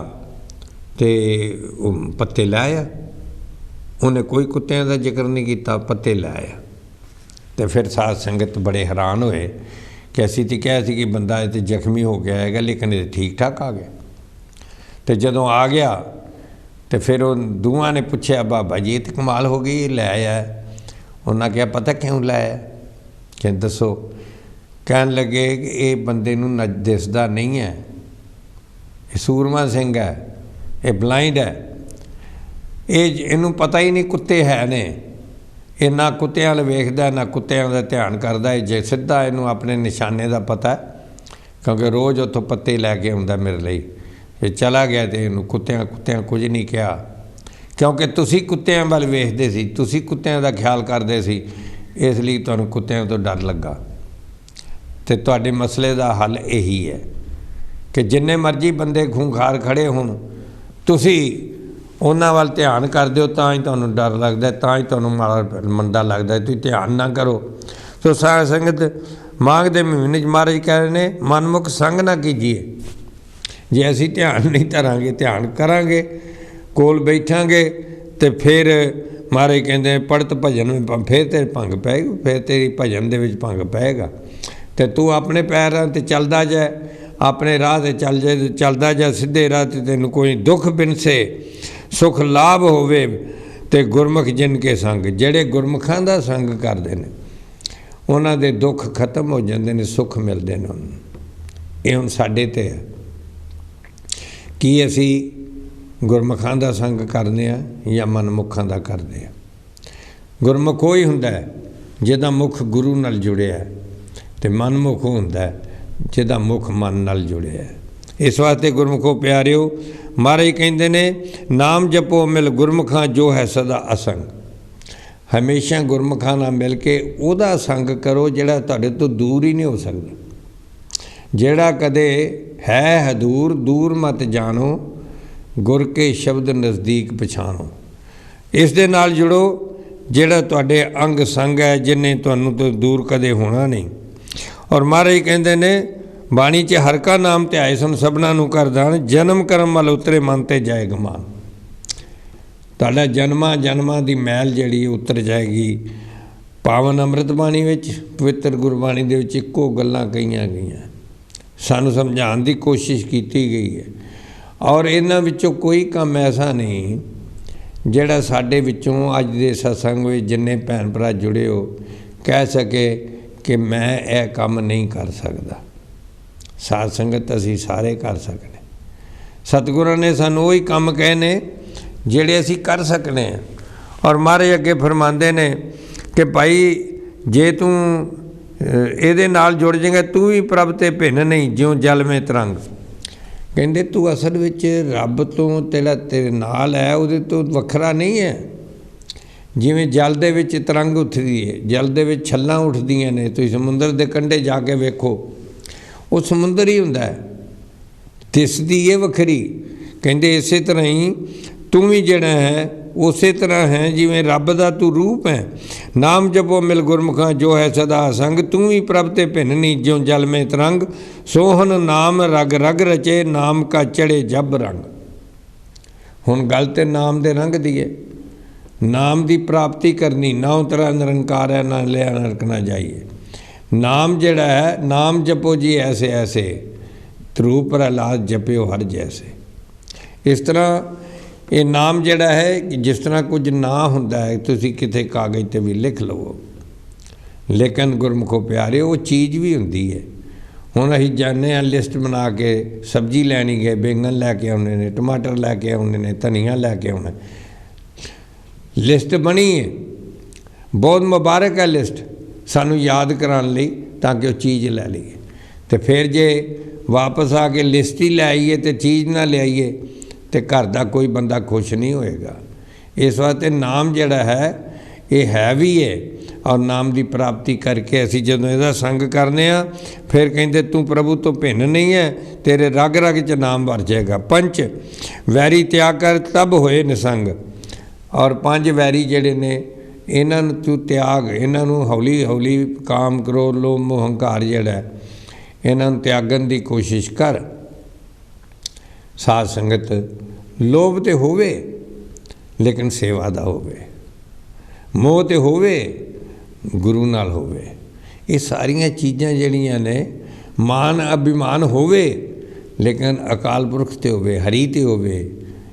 तो पत्ते लै आया, उन्हें कोई कुत्तियां का जिक्र नहीं किया, पत्ते लै आया। तो फिर साध संगत बड़े हैरान होए कि असीं तो कहा कि बंदा तो जख्मी हो गया है, लेकिन ये ठीक ठाक आ गया। तो जदों आ गया तो फिर वो दूआं ने पूछया बाबा जी ये तो कमाल हो गई, लै आया। उन्हें कहा पता क्यों लै आया, कि दसो। कहन लगे कि ये बंदे नूं दिसदा नहीं है, ये सूरमा सिंह है, ये ब्लाइंड है, इनू पता ही नहीं कुत्ते है ने, ये ना कुत्तियां वाल वेखदा ना कुत्तियां का ध्यान करदा, जे सीधा इनू अपने निशाने का पता है क्योंकि रोज़ उतों पत्ते लैके आउंदा मेरे लिए। ये चला गया तो इनू कुत्तियां कुछ नहीं कहा क्योंकि तुसी कुत्तियां वाल वेखदे सी, तुसी कुत्तियां का ख्याल करदे सी, इसलिए तुहानूं कुत्तियां तो डर लगा। तो तुहाडे मसले का हल यही है कि जिन्ने मर्जी बंदे खूंखार खड़े होण, तुसी उन्हां वाल ध्यान कर दिओ, तां ही तुहानूं डर लगदा, तां ही तुहानूं माड़ा मंदा लगदा, तुसीं ध्यान ना करो। तो साध संगत माघ दे महीने महाराज कह रहे ने मनमुख संग ना कीजिए। जे असी ध्यान नहीं धरांगे, ध्यान करांगे, कोल बैठांगे तो फिर महाराज कहते पढ़त भजन में फिर तेरे भंग पैगी, फिर तेरी भजन दे विच भंग पैगा। तो तू अपने पैरां ते चलदा जाए, अपने राह ते चल जाए, चलदा जा सीधे राह ते तैनूं कोई दुख बिनसे सुख लाभ होवे। ते गुरमुख जिनके संग, जेड़े गुरमुखां दा संग करदे ने उन्हां दे दुख खत्म हो जांदे ने, सुख मिलदे ने उन्हां। ये हुण साडे ते है कि असी गुरमुखां दा संग करदे आ या मनमुखां दा करदे आ। गुरमुख ही हुंदा है जिहदा मुख गुरु नाल जुड़िया है, ते मनमुख हुंदा है जिहदा मुख मन नाल जुड़िया है। इस वास्ते गुरमुखों प्यारिओ महाराज कहंदे ने नाम जपो मिल गुरमुखां जो है सदा असंग। हमेशा गुरमुखां नाल मिल के उहदा संग करो जिहड़ा तुहाडे तो दूर ही नहीं हो सकदा। ਜਿਹੜਾ ਕਦੇ ਹੈ ਹਦੂਰ ਦੂਰ ਮਤ ਜਾਣੋ, ਗੁਰ ਕੇ ਸ਼ਬਦ ਨਜ਼ਦੀਕ ਪਛਾਣੋ। ਇਸ ਦੇ ਨਾਲ ਜੁੜੋ ਜਿਹੜਾ ਤੁਹਾਡੇ ਅੰਗ ਸੰਗ ਹੈ, ਜਿਹਨੇ ਤੁਹਾਨੂੰ ਤੋਂ ਦੂਰ ਕਦੇ ਹੋਣਾ ਨਹੀਂ। ਔਰ ਮਹਾਰਾਜ ਕਹਿੰਦੇ ਨੇ ਬਾਣੀ 'ਚ ਹਰ ਕਾ ਨਾਮ ਧਿਆਏ ਸਨ ਸਭਨਾਂ ਨੂੰ ਕਰ ਦਾਨ, ਜਨਮ ਕਰਮ ਮਲ ਉਤਰੇ ਮਨ ਤੇ ਜਾਏ ਗਮਾਨ। ਤੁਹਾਡਾ ਜਨਮਾਂ ਦੀ ਮੈਲ ਜਿਹੜੀ ਉਤਰ ਜਾਏਗੀ। ਪਾਵਨ ਅੰਮ੍ਰਿਤ ਬਾਣੀ ਵਿੱਚ, ਪਵਿੱਤਰ ਗੁਰਬਾਣੀ ਦੇ ਵਿੱਚ ਇੱਕੋ ਗੱਲਾਂ ਕਹੀਆਂ ਗਈਆਂ, ਸਾਨੂੰ ਸਮਝਾਉਣ ਦੀ ਕੋਸ਼ਿਸ਼ ਕੀਤੀ ਗਈ ਹੈ। ਔਰ ਇਹਨਾਂ ਵਿੱਚੋਂ ਕੋਈ ਕੰਮ ਐਸਾ ਨਹੀਂ ਜਿਹੜਾ ਸਾਡੇ ਵਿੱਚੋਂ ਅੱਜ ਦੇ ਸਤਸੰਗ ਵਿੱਚ ਜਿੰਨੇ ਭੈਣ ਭਰਾ ਜੁੜੇ ਹੋ ਕਹਿ ਸਕੇ ਕਿ ਮੈਂ ਇਹ ਕੰਮ ਨਹੀਂ ਕਰ ਸਕਦਾ। ਸਾਧ ਸੰਗਤ ਅਸੀਂ ਸਾਰੇ ਕਰ ਸਕਦੇ। ਸਤਿਗੁਰਾਂ ਨੇ ਸਾਨੂੰ ਉਹੀ ਕੰਮ ਕਹੇ ਨੇ ਜਿਹੜੇ ਅਸੀਂ ਕਰ ਸਕਦੇ ਹਾਂ। ਔਰ ਮਹਾਰਾਜ ਅੱਗੇ ਫਰਮਾਉਂਦੇ ਨੇ ਕਿ ਭਾਈ ਜੇ ਤੂੰ ਇਹਦੇ ਨਾਲ ਜੁੜ ਜਾਏਗਾ ਤੂੰ ਵੀ ਪ੍ਰਭ ਤੇ ਭਿੰਨ ਨਹੀਂ, ਜਿਉਂ ਜਲ ਮੇ ਤਰੰਗ। ਕਹਿੰਦੇ ਤੂੰ ਅਸਲ ਵਿੱਚ ਰੱਬ ਤੋਂ ਤੇਰੇ ਨਾਲ ਹੈ, ਉਹਦੇ ਤੋਂ ਵੱਖਰਾ ਨਹੀਂ ਹੈ। ਜਿਵੇਂ ਜਲ ਦੇ ਵਿੱਚ ਤਰੰਗ ਉੱਠਦੀ ਹੈ, ਜਲ ਦੇ ਵਿੱਚ ਛੱਲਾਂ ਉੱਠਦੀਆਂ ਨੇ, ਤੁਸੀਂ ਸਮੁੰਦਰ ਦੇ ਕੰਢੇ ਜਾ ਕੇ ਵੇਖੋ, ਉਹ ਸਮੁੰਦਰ ਹੀ ਹੁੰਦਾ ਹੈ, ਦਿਸਦੀ ਹੈ ਵੱਖਰੀ। ਕਹਿੰਦੇ ਇਸੇ ਤਰ੍ਹਾਂ ਹੀ ਤੂੰ ਵੀ ਜਿਹੜਾ ਹੈ ਉਸੇ ਤਰ੍ਹਾਂ ਹੈ ਜਿਵੇਂ ਰੱਬ ਦਾ ਤੂੰ ਰੂਪ ਹੈ। ਨਾਮ ਜਪੋ ਮਿਲ ਗੁਰਮੁਖਾਂ ਜੋ ਹੈ ਸਦਾ ਸੰਗ, ਤੂੰ ਵੀ ਪ੍ਰਭ ਤੇ ਭਿੰਨ ਨਹੀਂ ਜਿਉਂ ਜਲ ਮੇ ਤਰੰਗ। ਸੋਹਨ ਨਾਮ ਰਗ ਰਗ ਰਚੇ, ਨਾਮ ਕਾ ਚੜੇ ਜਬ ਰੰਗ। ਹੁਣ ਗੱਲ ਤੇ ਨਾਮ ਦੇ ਰੰਗ ਦੀ ਹੈ। ਨਾਮ ਦੀ ਪ੍ਰਾਪਤੀ ਕਰਨੀ, ਨਾ ਉਤਰਾ ਨਿਰੰਕਾਰ ਹੈ, ਨਾ ਲਿਆ ਨਰਕ ਨਾ ਜਾਈਏ। ਨਾਮ ਜਿਹੜਾ ਹੈ, ਨਾਮ ਜਪੋ ਜੀ ਐਸੇ ਐਸੇ, ਧਰੂ ਪ੍ਰਹਲਾਦ ਜਪਿਓ ਹਰ ਜੈਸੇ। ਇਸ ਤਰ੍ਹਾਂ ਇਹ ਨਾਮ ਜਿਹੜਾ ਹੈ ਜਿਸ ਤਰ੍ਹਾਂ ਕੁਝ ਨਾਂ ਹੁੰਦਾ ਹੈ, ਤੁਸੀਂ ਕਿਤੇ ਕਾਗਜ਼ 'ਤੇ ਵੀ ਲਿਖ ਲਵੋ, ਲੇਕਿਨ ਗੁਰਮੁਖੋ ਪਿਆਰੇ ਉਹ ਚੀਜ਼ ਵੀ ਹੁੰਦੀ ਹੈ। ਹੁਣ ਅਸੀਂ ਜਾਂਦੇ ਹਾਂ ਲਿਸਟ ਬਣਾ ਕੇ, ਸਬਜ਼ੀ ਲੈਣੀ ਗਏ, ਬੈਂਗਣ ਲੈ ਕੇ ਆਉਣੇ ਨੇ, ਟਮਾਟਰ ਲੈ ਕੇ ਆਉਣੇ ਨੇ, ਧਨੀਆ ਲੈ ਕੇ ਆਉਣਾ। ਲਿਸਟ ਬਣੀ ਹੈ, ਬਹੁਤ ਮੁਬਾਰਕ ਹੈ ਲਿਸਟ, ਸਾਨੂੰ ਯਾਦ ਕਰਾਉਣ ਲਈ ਤਾਂ ਕਿ ਉਹ ਚੀਜ਼ ਲੈ ਲਈਏ। ਅਤੇ ਫਿਰ ਜੇ ਵਾਪਸ ਆ ਕੇ ਲਿਸਟ ਹੀ ਲੈ ਆਈਏ ਅਤੇ ਚੀਜ਼ ਨਾ ਲਿਆਈਏ ਤੇ ਘਰ ਦਾ ਕੋਈ ਬੰਦਾ ਖੁਸ਼ ਨਹੀਂ ਹੋਏਗਾ। ਇਸ ਵਾਸਤੇ ਨਾਮ ਜਿਹੜਾ ਹੈ ਇਹ ਹੈ ਵੀ ਹੈ। ਔਰ ਨਾਮ ਦੀ ਪ੍ਰਾਪਤੀ ਕਰਕੇ ਅਸੀਂ ਜਦੋਂ ਇਹਦਾ ਸੰਗ ਕਰਨੇ ਆ, ਫਿਰ ਕਹਿੰਦੇ ਤੂੰ ਪ੍ਰਭੂ ਤੋਂ ਭਿੰਨ ਨਹੀਂ ਹੈ, ਤੇਰੇ ਰਗ ਰਗ 'ਚ ਨਾਮ ਵਰ ਜਾਏਗਾ। ਪੰਜ ਵੈਰੀ ਤਿਆਗ ਕਰ ਤਬ ਹੋਏ ਨਿਸੰਗ। ਔਰ ਪੰਜ ਵੈਰੀ ਜਿਹੜੇ ਨੇ ਇਹਨਾਂ ਨੂੰ ਤੂੰ ਤਿਆਗ, ਇਹਨਾਂ ਨੂੰ ਹੌਲੀ ਹੌਲੀ ਕਾਮ ਕ੍ਰੋਧ ਲੋਭ ਮੋਹ ਹੰਕਾਰ ਜਿਹੜਾ ਇਹਨਾਂ ਨੂੰ ਤਿਆਗਣ ਦੀ ਕੋਸ਼ਿਸ਼ ਕਰ। ਸਾਧ ਸੰਗਤ ਲੋਭ ਤੇ ਹੋਵੇ ਲੇਕਿਨ ਸੇਵਾ ਦਾ ਹੋਵੇ, ਮੋਹ ਤੇ ਹੋਵੇ ਗੁਰੂ ਨਾਲ ਹੋਵੇ। ਇਹ ਸਾਰੀਆਂ ਚੀਜ਼ਾਂ ਜਿਹੜੀਆਂ ਨੇ, ਮਾਨ ਅਭਿਮਾਨ ਹੋਵੇ ਲੇਕਿਨ ਅਕਾਲ ਪੁਰਖ 'ਤੇ ਹੋਵੇ, ਹਰੀ 'ਤੇ ਹੋਵੇ,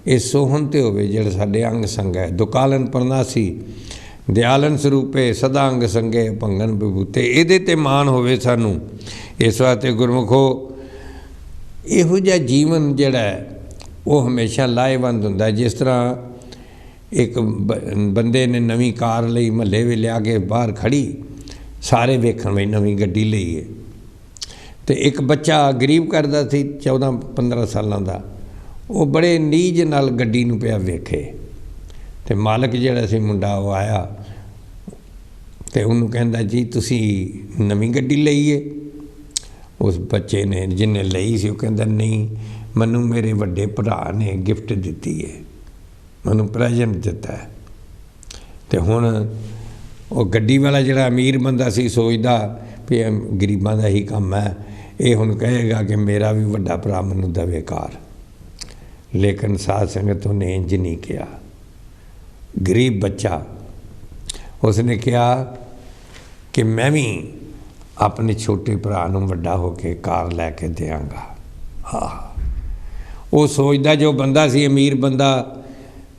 ਇਹ ਸੋਹਣ 'ਤੇ ਹੋਵੇ ਜਿਹੜਾ ਸਾਡੇ ਅੰਗ ਸੰਗ ਹੈ। ਦੁਕਾਲਨ ਪਰਨਾਸੀ ਦਿਆਲਨ ਸਰੂਪੇ ਸਦਾ ਅੰਗ ਸੰਗੇ ਭੰਗਨ ਵਿਭੂਤੇ, ਇਹਦੇ 'ਤੇ ਮਾਨ ਹੋਵੇ ਸਾਨੂੰ। ਇਸ ਵਾਸਤੇ ਗੁਰਮੁਖੋ ਇਹੋ ਜਿਹਾ ਜੀਵਨ ਜਿਹੜਾ ਹੈ ਉਹ ਹਮੇਸ਼ਾ ਲਾਹੇਵੰਦ ਹੁੰਦਾ। ਜਿਸ ਤਰ੍ਹਾਂ ਇੱਕ ਬੰਦੇ ਨੇ ਨਵੀਂ ਕਾਰ ਲਈ ਮਹੱਲੇ ਵਿੱਚ ਲਿਆ ਕੇ ਬਾਹਰ ਖੜ੍ਹੀ, ਸਾਰੇ ਵੇਖਣ ਵੀ ਨਵੀਂ ਗੱਡੀ ਲਈ ਹੈ, ਅਤੇ ਇੱਕ ਬੱਚਾ ਗਰੀਬ ਕਰਦਾ ਸੀ 14-15 ਸਾਲਾਂ ਦਾ, ਉਹ ਬੜੇ ਨੀਝ ਨਾਲ ਗੱਡੀ ਨੂੰ ਪਿਆ ਵੇਖੇ। ਅਤੇ ਮਾਲਕ ਜਿਹੜਾ ਸੀ ਮੁੰਡਾ ਉਹ ਆਇਆ ਅਤੇ ਉਹਨੂੰ ਕਹਿੰਦਾ ਜੀ ਤੁਸੀਂ ਨਵੀਂ ਗੱਡੀ ਲਈ ਹੈ। ਉਸ ਬੱਚੇ ਨੇ ਜਿਹਨੇ ਲਈ ਸੀ ਉਹ ਕਹਿੰਦਾ ਨਹੀਂ, ਮੈਨੂੰ ਮੇਰੇ ਵੱਡੇ ਭਰਾ ਨੇ ਗਿਫਟ ਦਿੱਤੀ ਹੈ, ਮੈਨੂੰ ਪ੍ਰੈਜੈਂਟ ਦਿੱਤਾ ਹੈ। ਅਤੇ ਹੁਣ ਉਹ ਗੱਡੀ ਵਾਲਾ ਜਿਹੜਾ ਅਮੀਰ ਬੰਦਾ ਸੀ ਸੋਚਦਾ ਵੀ ਗਰੀਬਾਂ ਦਾ ਹੀ ਕੰਮ ਹੈ, ਇਹ ਹੁਣ ਕਹੇਗਾ ਕਿ ਮੇਰਾ ਵੀ ਵੱਡਾ ਭਰਾ ਮੈਨੂੰ ਦੇਵੇ ਕਾਰ। ਲੇਕਿਨ ਸਾਧ ਸੰਗਤ ਉਹਨੇ ਇੰਝ ਨਹੀਂ ਕਿਹਾ। ਗਰੀਬ ਬੱਚਾ, ਉਸਨੇ ਕਿਹਾ ਕਿ ਮੈਂ ਵੀ ਆਪਣੇ ਛੋਟੇ ਭਰਾ ਨੂੰ ਵੱਡਾ ਹੋ ਕੇ ਕਾਰ ਲੈ ਕੇ ਦਿਆਂਗਾ। ਹਾਂ, ਉਹ ਸੋਚਦਾ, ਜੋ ਬੰਦਾ ਸੀ ਅਮੀਰ ਬੰਦਾ,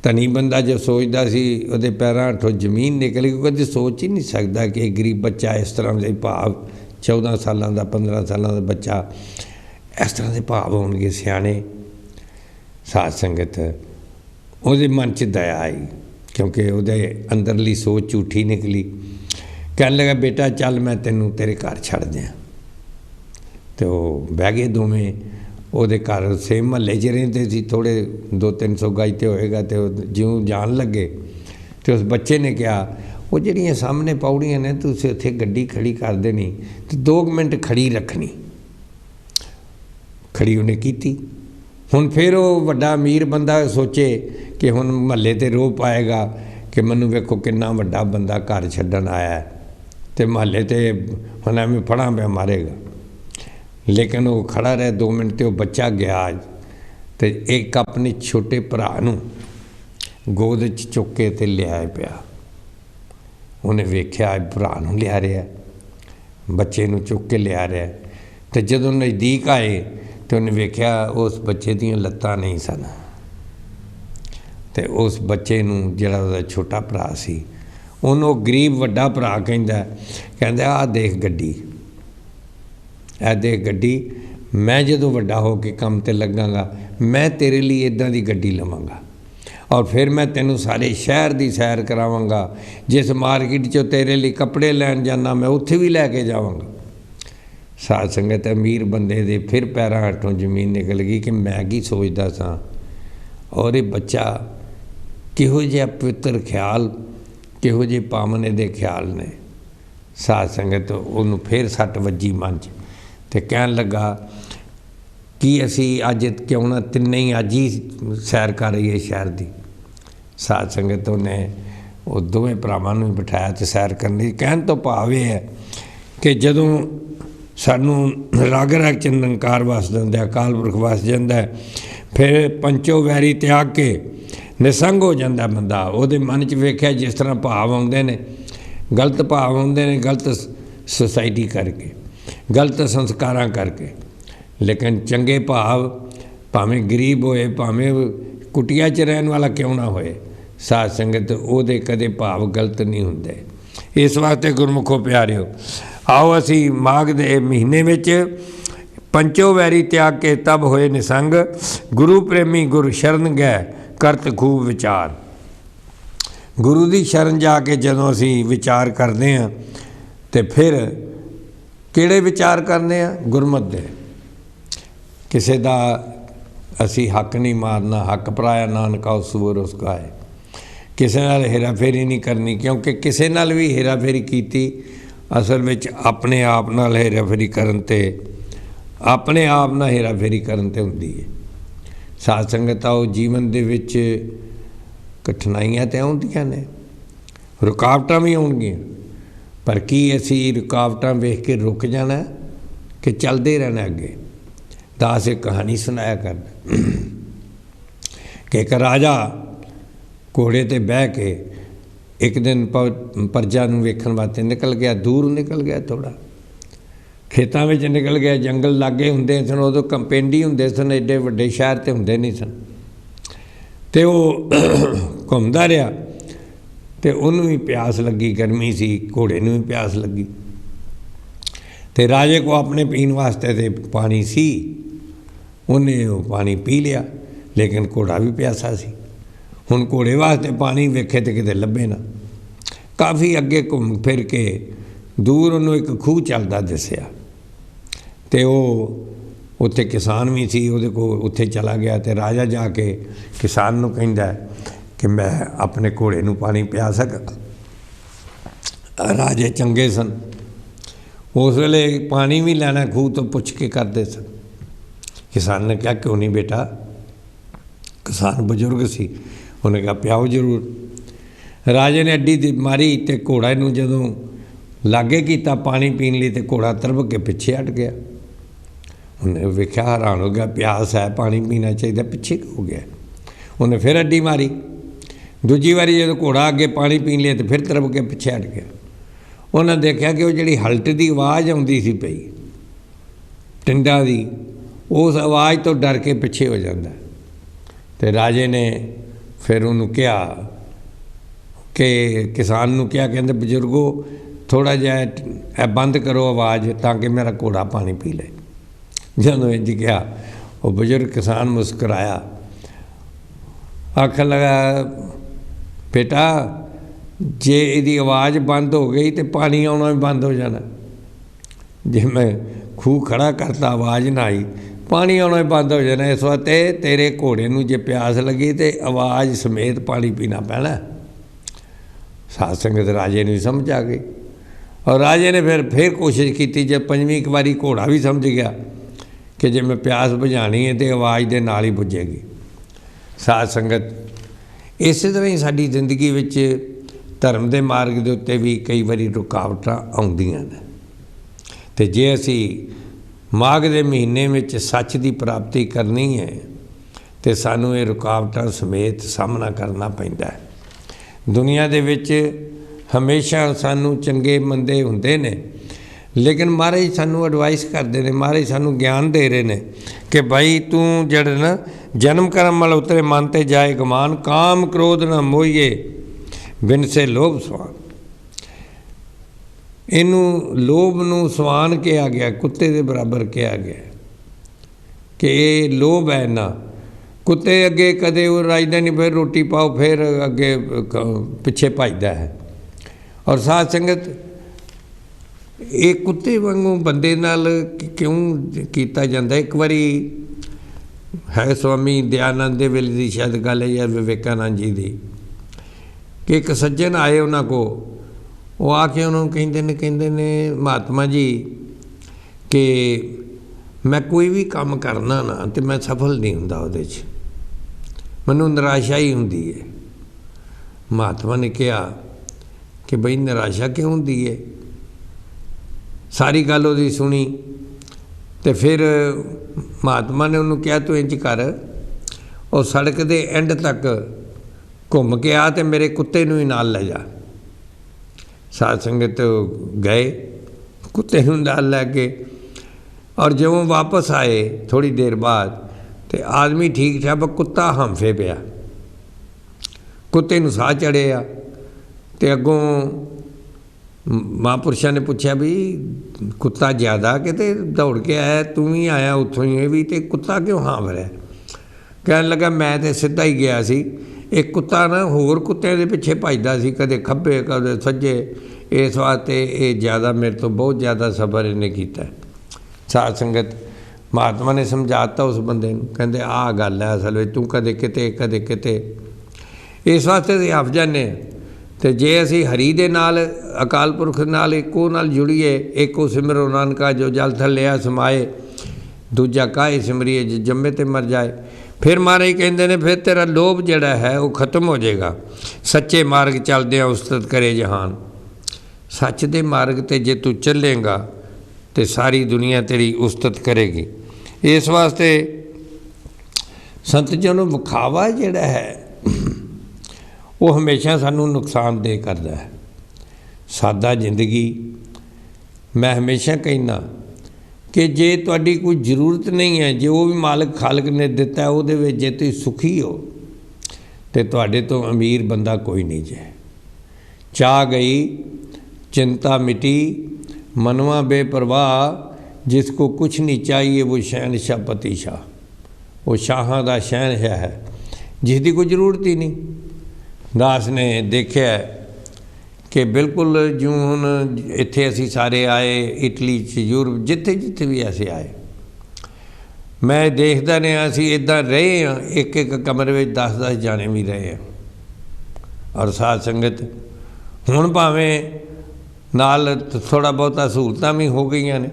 ਧਨੀ ਬੰਦਾ ਜੋ ਸੋਚਦਾ ਸੀ, ਉਹਦੇ ਪੈਰਾਂ ਹੇਠੋਂ ਜ਼ਮੀਨ ਨਿਕਲ ਗਈ। ਕਦੇ ਸੋਚ ਹੀ ਨਹੀਂ ਸਕਦਾ ਕਿ ਇਹ ਗਰੀਬ ਬੱਚਾ ਇਸ ਤਰ੍ਹਾਂ ਦੇ ਭਾਵ, 14 ਸਾਲਾਂ ਦਾ 15 ਸਾਲਾਂ ਦਾ ਬੱਚਾ ਇਸ ਤਰ੍ਹਾਂ ਦੇ ਭਾਵ ਹੋਣਗੇ ਸਿਆਣੇ। ਸਾਧ ਸੰਗਤ ਉਹਦੇ ਮਨ 'ਚ ਦਇਆ ਆਈ, ਕਿਉਂਕਿ ਉਹਦੇ ਅੰਦਰਲੀ ਸੋਚ ਝੂਠੀ ਨਿਕਲੀ। ਕਹਿਣ ਲੱਗਾ ਬੇਟਾ ਚੱਲ ਮੈਂ ਤੈਨੂੰ ਤੇਰੇ ਘਰ ਛੱਡ ਦਿਆਂ। ਅਤੇ ਉਹ ਬਹਿ ਗਏ ਦੋਵੇਂ। ਉਹਦੇ ਘਰ ਸੇਮ ਮਹੱਲੇ 'ਚ ਰਹਿੰਦੇ ਸੀ, ਥੋੜ੍ਹੇ 200-300 ਗਜ 'ਤੇ ਹੋਏਗਾ। ਅਤੇ ਉਹ ਜਿਉਂ ਜਾਣ ਲੱਗੇ ਅਤੇ ਉਸ ਬੱਚੇ ਨੇ ਕਿਹਾ ਉਹ ਜਿਹੜੀਆਂ ਸਾਹਮਣੇ ਪੌੜੀਆਂ ਨੇ ਤੁਸੀਂ ਉੱਥੇ ਗੱਡੀ ਖੜੀ ਕਰ ਦੇਣੀ ਅਤੇ 2 ਮਿੰਟ ਖੜੀ ਰੱਖਣੀ, खड़ी उन्हें कीती। हुण फिर वो वड्डा अमीर बंदा सोचे कि हुण महल्ले ते रो पाएगा कि मैनू वेखो किन्ना वड्डा बंदा घर छड्डण आया है, तो महल्ले ते हुण एवें फड़ा पिया मारेगा। लेकिन वो खड़ा रहा 2 मिनट, तो वो बच्चा गया अज, तो एक अपने छोटे भरा नूं गोद च चुक के ते लिया पिया। उन्हें वेख्या भरा नूं लिया रहा, बच्चे नूं चुक के लिया रहा। तो जदों नज़दीक आए तो उन्हें वेख्या उस बच्चे दियां लत्तां नहीं सन, तो उस बच्चे नूं जिहड़ा उहदा छोटा भरा सी उन्होंने गरीब वड्डा भरा कहंदा आ देख गड्डी, आ देख गड्डी, मैं जदों वड्डा हो के काम ते लगांगा मैं तेरे लिए इदां दी गड्डी लवांगा, और फिर मैं तेनों सारे शहर की सैर करावांगा। जिस मार्केट चो तेरे लिए कपड़े लैन जाना मैं उत्थे भी लैके जावांगा। साध संगत अमीर बंदे दे फिर पैरां हटों जमीन निकल गई कि मैं की सोचदा सा, और ये बच्चा किहो जिहा पवित्र ख्याल, किहो जे पावन दे ख्याल ने। साध संगत उन्होंने फिर सट वजी मन च, ते कहन लगा कि असी अज क्यों ना तिन्ने ही अज ही सैर कर रही शहर की। साध संगत उन्हें वो दोवें भरावां नूं बिठाया तो सैर करनी। कहन तो भाव यह है कि जदों सानू रग रग च निरंकार वस जाता है, अकाल पुरख वस जाता है, फिर पंचो वैरी त्याग के निसंग हो जाता बंदा। उहदे मन च वेख्या जिस तरह भाव आउंदे ने, गलत भाव आउंदे ने, गलत सोसाइटी करके, गलत संस्कारां करके, लेकिन चंगे भाव भावें गरीब होए, भावें कुटिया च रहन वाला क्यों ना होए, साध संगत उहदे कदे भाव गलत नहीं हुंदे। इस वास्ते गुरमुखो प्यारिओ, आओ असी माघ दे महीने विच पंचो वैरी त्याग के तब होए निसंग, गुरु प्रेमी गुरु शरण गए करत खूब विचार। गुरु की शरण जाके जदों असी विचार करते हैं तो फिर किहड़े विचार करने हैं? गुरमत दे। किसी का असी हक नहीं मारना, हक पराया नानका उस सूर उस गाए। किसी नाल हेरा फेरी नहीं करनी, क्योंकि किसी नाल भी हेरा फेरी कीती असल में अपने आप नाल हेरा फेरी करन ते, अपने आप नाल हेरा फेरी करन ते हुंदी है। साध संगत आओ, जीवन दे विच कठिनाइयां तो आउंदियां ने, रुकावटां भी आउणगीआं, पर की असी रुकावटां वेख के रुक जाना कि चलते रहना अगे। दास एक कहानी सुनाया कर कि एक राजा घोड़े ते बह के एक दिन प्रजा नूं वेखण वास्ते निकल गया, दूर निकल गया, थोड़ा खेतां विच निकल गया, जंगल लागे हुंदे सन, उदों पिंड ही हुंदे सन, एडे वड्डे शहर ते हुंदे नहीं सन। ते वो घुमदा रहा, ते उहनूं भी प्यास लगी, गर्मी सी, घोड़े नूं भी प्यास लगी, ते राजे को अपने पीण वास्ते ते पानी सी, उन्हें वो पानी पी लिया, लेकिन घोड़ा भी प्यासा सी। हुण घोड़े वास्ते पानी वेखे तो किते लभे ना। काफ़ी अगे घूम फिर के दूर उन्होंने एक खूह चलदा दिसिया, तो वो उत्थे किसान भी सी, उहदे कोल उत्थे चला गया। तो राजा जाके किसान नूं कहंदा कि मैं अपने घोड़े नूं पानी पिया सकां। राजे चंगे सन, उस वेले पानी भी लैना खूह तो पुछ के करते सन। किसान ने कहा क्यों नहीं बेटा, किसान बजुर्ग सी, उन्हें कहा पियाओ जरूर। राजे ने अड्डी मारी तो घोड़ा नूं जदों लागे किया पानी पीन लई, तो घोड़ा तरब के पिछे हट गया। उन्हें वेख्या, हैरान हो गया, प्यास है, पानी पीना चाहिए, पिछे हो गया। उन्हें फिर अड्डी मारी, दूजी बारी जो घोड़ा अगे पानी पीन लिया तो फिर तरब के पिछे हट गया। उन्हें देखा कि वो जी हल्ट की आवाज़ आती सी पई टिंडा की, उस आवाज़ तो डर के पिछे हो जाता। तो राजे ने फिर उन्होंने कहा कि किसान नूं क्या कहते, बजुर्गो थोड़ा जिहा बंद करो आवाज़ ताकि मेरा घोड़ा पानी पी ले। जदों इंज कहा, वो बजुर्ग किसान मुस्कराया, आखन लगा बेटा जे इहदी आवाज़ बंद हो गई तो पानी आना भी बंद हो जाना। जे मैं खूह खड़ा करता आवाज़ ना आई, पानी आना भी बंद हो जाना। इस वास्ते तेरे घोड़े नूं जे प्यास लगी तो आवाज़ समेत पानी पीना पैना। साध संगत राजे ने भी समझ आ गई, और राजे ने फिर कोशिश की। जब पंजवीं बारी घोड़ा भी समझ गया कि जे मैं प्यास बुझानी है तो आवाज़ के नाल ही बुझेगी। साध संगत इस तरह ही साडी जिंदगी विच धर्म के मार्ग के उत्ते भी कई बारी रुकावटां आउंदियां ने, तो जे असी माघ के महीने में सच की प्राप्ति करनी है तो सानू ये रुकावटां समेत सामना करना पैंदा है। दुनिया दे विच हमेशा सानू चंगे मंदे हुंदे ने, लेकिन महाराज सानू एडवाइस करते हैं, महाराज सानू ज्ञान दे रहे हैं कि भाई तू जड़ ना जन्म कर्म वाल उतरे मन ते जाए गमान, काम क्रोध न मोहिए बिन से लोभ सवान। इनू लोभ नू सवान कहा गया, कुत्ते के बराबर कहा गया कि ये लोभ है ना। कुत्ते अगे कदे वो राजदा नहीं, फिर रोटी पाओ फिर अगे पिछे भजदा है। और साध संगत ये कुत्ते वांगू बंदे नाल क्यों किया जाता। एक बारी है स्वामी दयानंद दे वेले दी शायद गल है या विवेकानंद जी दी, कि एक सज्जन आए उन्होंने को, वो आके उन्होंने कहते ने महात्मा जी कि मैं कोई भी काम करना ना तो मैं सफल नहीं हुंदा, उहदे च मैनूं निराशा ही हुंदी है। महात्मा ने कहा कि बई निराशा क्यों हुंदी है। सारी गल उहदी सुनी तो फिर महात्मा ने उन्होंने कहा तू इंज कर, और सड़क के एंड तक घूम के आ तो मेरे कुत्ते नूं ही नाल ले जा। साध संगत गए, कुत्ते नूं नाल लैके, और जब वो वापस आए थोड़ी देर बाद तो आदमी ठीक ठाक, कुत्ता हंफे पिया। कुत्ते नूं साह चढ़े आ तो अगों महापुरुषों ने पूछा भी कुत्ता ज़्यादा किते दौड़ के आया, तू ही आया उतों ही भी, तो कुत्ता क्यों हाँफ रहा। कह लगा मैं तो सीधा ही गया सी, एक कुत्ता ना होर कुत्तिਆਂ ਦੇ ਪਿੱਛੇ ਭੱਜਦਾ ਸੀ, कदे खब्बे कदे सज्जे। इस वास्ते ये ज़्यादा मेरे तो बहुत ज़्यादा सफ़र इन्हें किया। साध संगत महात्मा ने समझाता उस बंदे को, कहते आ गल है असल में, तू कदे किते कदे किते। इस वास्ते असीं हफ जाने, तो जे असी हरी दे नाल अकाल पुरख नाल इको नाल जुड़ीए, एको सिमरो नानका जो जल थल्ले समाए, दूजा काहे सिमरिए जो जम्मे ते मर जाए। फिर महाराज कहते हैं फिर तेरा लोभ जड़ा है वो खत्म हो जाएगा। सच्चे मार्ग चलदे उस्तत करे जहान। सच दे मार्ग ते जे तू चलेगा तो सारी दुनिया तेरी उस्तत करेगी। इस वास्ते संत जी नूं विखावा जिहड़ा है वो हमेशा सानू नुकसानदेह करता है। सादा जिंदगी मैं हमेशा कहना कि जे तुहाडी कोई जरूरत नहीं है, जो भी मालिक खालक ने दिता है उहदे विच जे तुसीं सुखी हो तो तुहाडे तो अमीर बंदा कोई नहीं जे। चाह गई चिंता मिटी मनवा बेपरवाह, जिसको कुछ नहीं चाहिए वो शहनशाह पति शाह। वो शाहां दा शहनशाह है जिसकी कोई जरूरत ही नहीं। दास ने देखा कि बिल्कुल जो हुण इत्थे असी सारे आए, इटली च यूरोप जिथे जिथे भी असी आए, मैं देखदा रहा असी इदां रहे हाँ, एक एक कमरे में 10-10 जाने भी रहे हैं। और साध संगत हुण भावें नाल थोड़ा बहुता सहूलतां भी हो गई ने।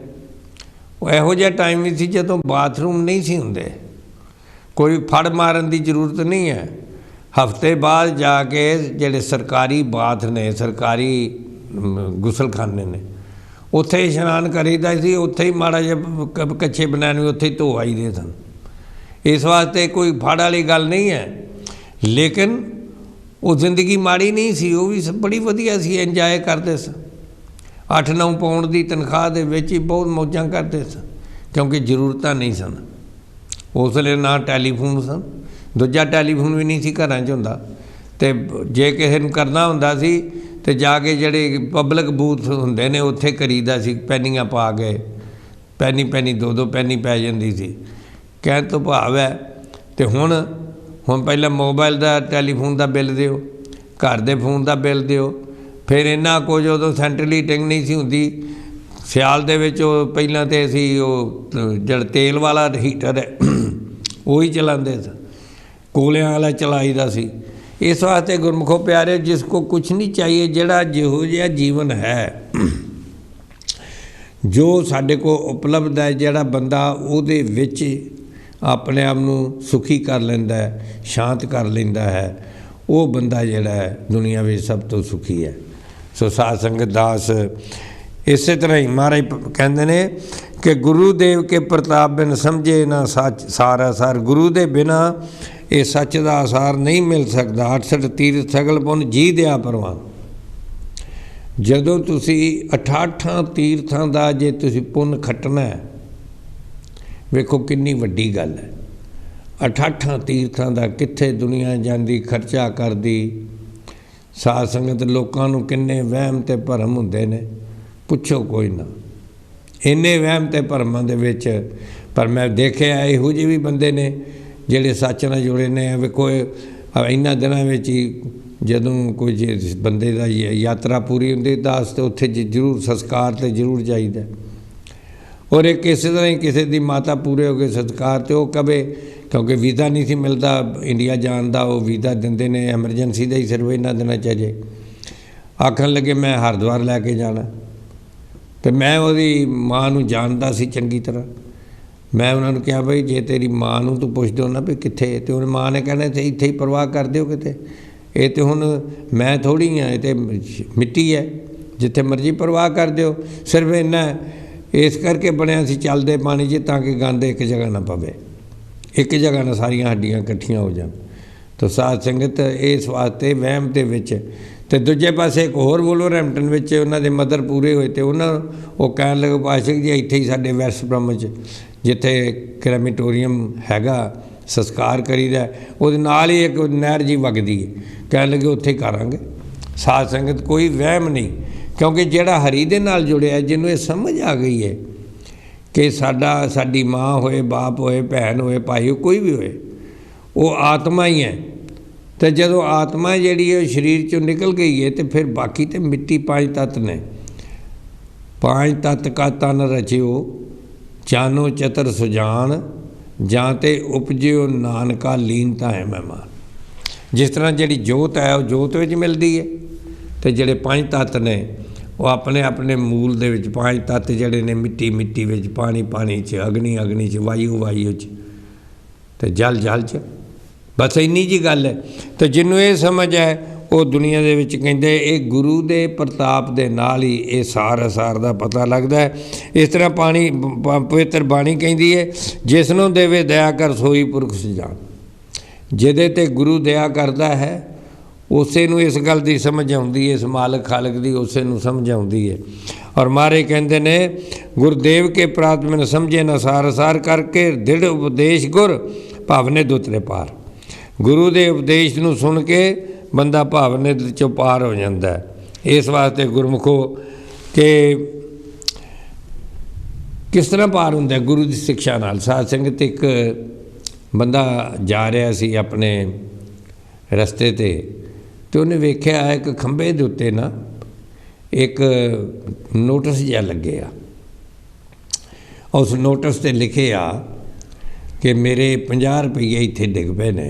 इहो जिहा टाइम भी सी जदों बाथरूम नहीं सी हुंदे, कोई फड़ मारन की जरूरत नहीं है। हफ्ते बाद जाके जेडे सरकारी बाथ ने, सरकारी गुसलखाने ने, उत्थे इशनान करीदा सी, उत्थे ही माड़ा जिहा कच्चे बनैन भी उत्थे ही धो आई दे सन। इस वास्ते कोई फड़ वाली गल नहीं है, लेकिन वो जिंदगी माड़ी नहीं सी, वो भी बड़ी वधिया सी, इंजॉय करते सन। 8-9 पाउंड की तनख्वाह दे विच ही बहुत मौजां करते सन, क्योंकि जरूरतां नहीं सन। उस वेले ना टैलीफोन सन, दूजा टैलीफोन भी नहीं सी घरां च हुंदा, ते जे किसी नूं करना हुंदा सी ते जाके जिहड़े पब्लिक बूथ हुंदे ने उत्थे करीदा सी, पैनियां पा के, पैनी 2-2 पैनी पै जांदी सी। कहण तो भाव है ते हुण पहले मोबाइल का टैलीफोन का बिल दिओ, घर दे फोन का बिल दिओ, फिर इन्ना कुछ उदों सेंट्रल हीटिंग नहीं सी हुंदी। सियाल दे विच पहिलां ते असीं जिहड़ा तेल वाला हीटर है वही चलाते सन, कोलियां वाला चलाईदा सी। इस वास्ते गुरमुखो प्यारे, जिसको कुछ नहीं चाहिए, जिहड़ा जिहो जिहा जीवन है, जो साडे को उपलब्ध है, जिहड़ा बंदा उहदे विच अपने आप नूं सुखी कर लैंदा है, शांत कर लैंदा है, वो बंदा जिहड़ा है दुनिया में सब तो सुखी है। सो साध संगत दास इस तरह ही महाराज कहते ने कि गुरुदेव के प्रताप बिन समझे ना सच सारा सार। गुरु दे बिना ये सच का आसार नहीं मिल सकता। 68 तीर्थ सगल पुन जी दिया परवान। जदों तुसी 68 तीर्थां दा जे तुसी पुन खटना है, वेखो कितनी वड्डी गल है। 68 तीर्थां दा कित्थे दुनिया जांदी खर्चा करदी। साध संगत लोकां नूं किन्ने वहम ते भरम हुंदे ने, पुछो कोई ना। इन्ने वहम ते भरमां दे विच पर मैं देखिआ इहो ਜਿਹੇ भी बंदे ने ਜਿਹੜੇ सच नाल जुड़े ने। वेखो इन्हां दिनां विच ही जदों कोई बंदे दा यात्रा पूरी हुंदी दास ते उत्थे जरूर संस्कार ते जरूर जाईदा। और एक इस तरह ही किसी दी माता पूरे हो गए संस्कार ते वो कवे, क्योंकि वीज़ा नहीं सी मिलता इंडिया जान दा, वो वीज़ा दिंदे ने एमरजेंसी दा ही सिर्फ इन्हां दिनां च अजे। आखन लगे मैं हरिद्वार लैके जाना, तो मैं उहदी माँ नूं जानदा सी चंगी तरह। मैं उन्होंने कहा बई जे तेरी माँ नूं तू पुछ दो ना भी कित्थे, तो उन्हें माँ ने कहना तो इत्थे ही परवाह कर दिओ किते। ये तो हुण मैं थोड़ी हाँ, ये तो मिट्टी है, जिथे मर्जी परवाह कर दिओ। सिर्फ इन्ना इस करके बनया सी चलदे पानी च ताकि गंद एक जगह ना पवे, एक जगह ना सारियां हड्डियां इकट्ठियां हो जान। तो साध संगत इस वास्ते वहम दे विच ते दूजे पासे एक होर वुलवरहैम्पटन विच उन्हां दे मदर पूरे होए ते उन्हां वो कहण लगे पाशिक जी इत्थे ही साडे वैस्ट ब्रह्म च जिथे क्रेमीटोरीयम हैगा संस्कार करीदा, उहदे नाल ही एक नहर जी वगदी है। कहण लगे उत्थे ही करांगे। साध संगत कोई वहम नहीं, क्योंकि जिहड़ा हरी दे नाल जुड़िया, जिन्हों ये समझ आ गई है कि साडी माँ होए, बाप होए, भैन होए, भाई हो, कोई भी होए, वो आत्मा ही है। तो जदों आत्मा जिहड़ी है शरीर चों निकल गई है, तो फिर बाकी तो मिट्टी 5 तत्त ने। 5 तत्त का तन रचियो, जानो चतर सुजान, जाते उपजियो नानका लीनता है मेहमान। जिस तरह जिहड़ी जोत है वो जोत विच मिलदी है, तो जिहड़े 5 तत्त ने वो अपने अपने मूल दे विच 5 तत्त जिहड़े ने मिट्टी मिट्टी विच, पानी पानी च, अग्नि अग्नि च, वायु वायु च, तो जल जल च। बस इन्नी जी गल है। तो जिन्हों ये समझ है वो दुनिया दे विच कहंदे ये गुरु दे प्रताप दे नाल ही ये सार असार दा पता लगदा है। इस तरह पानी पवित्र बाणी कहंदी है, जिसनों देवे दया कर सोई पुरख सुजान। जिहदे ते गुरु दया करदा है उसे नूं इस गल दी समझ आउंदी है, इस मालक खालक दी उसे नूं समझ आउंदी है। और मारे कहंदे ने गुरुदेव के प्रात में समझे न सार असार करके दृढ़ उपदेश गुर भावने दुतरे पार। गुरु दे उपदेश नूं सुन के बंदा भावने चों पार हो जाता है। इस वास्ते गुरमुखो कि किस तरह पार होंदा है गुरु की शिक्षा नाल। साध संगत एक बंदा जा रहा सी अपने रस्ते ते, तो उन्हें वेख्या एक खंबे दे उत्ते ना एक नोटिस जिहा लगे आ। उस नोटिस ते लिखे आ कि मेरे 50 रुपये इत्थे डिग पे ने,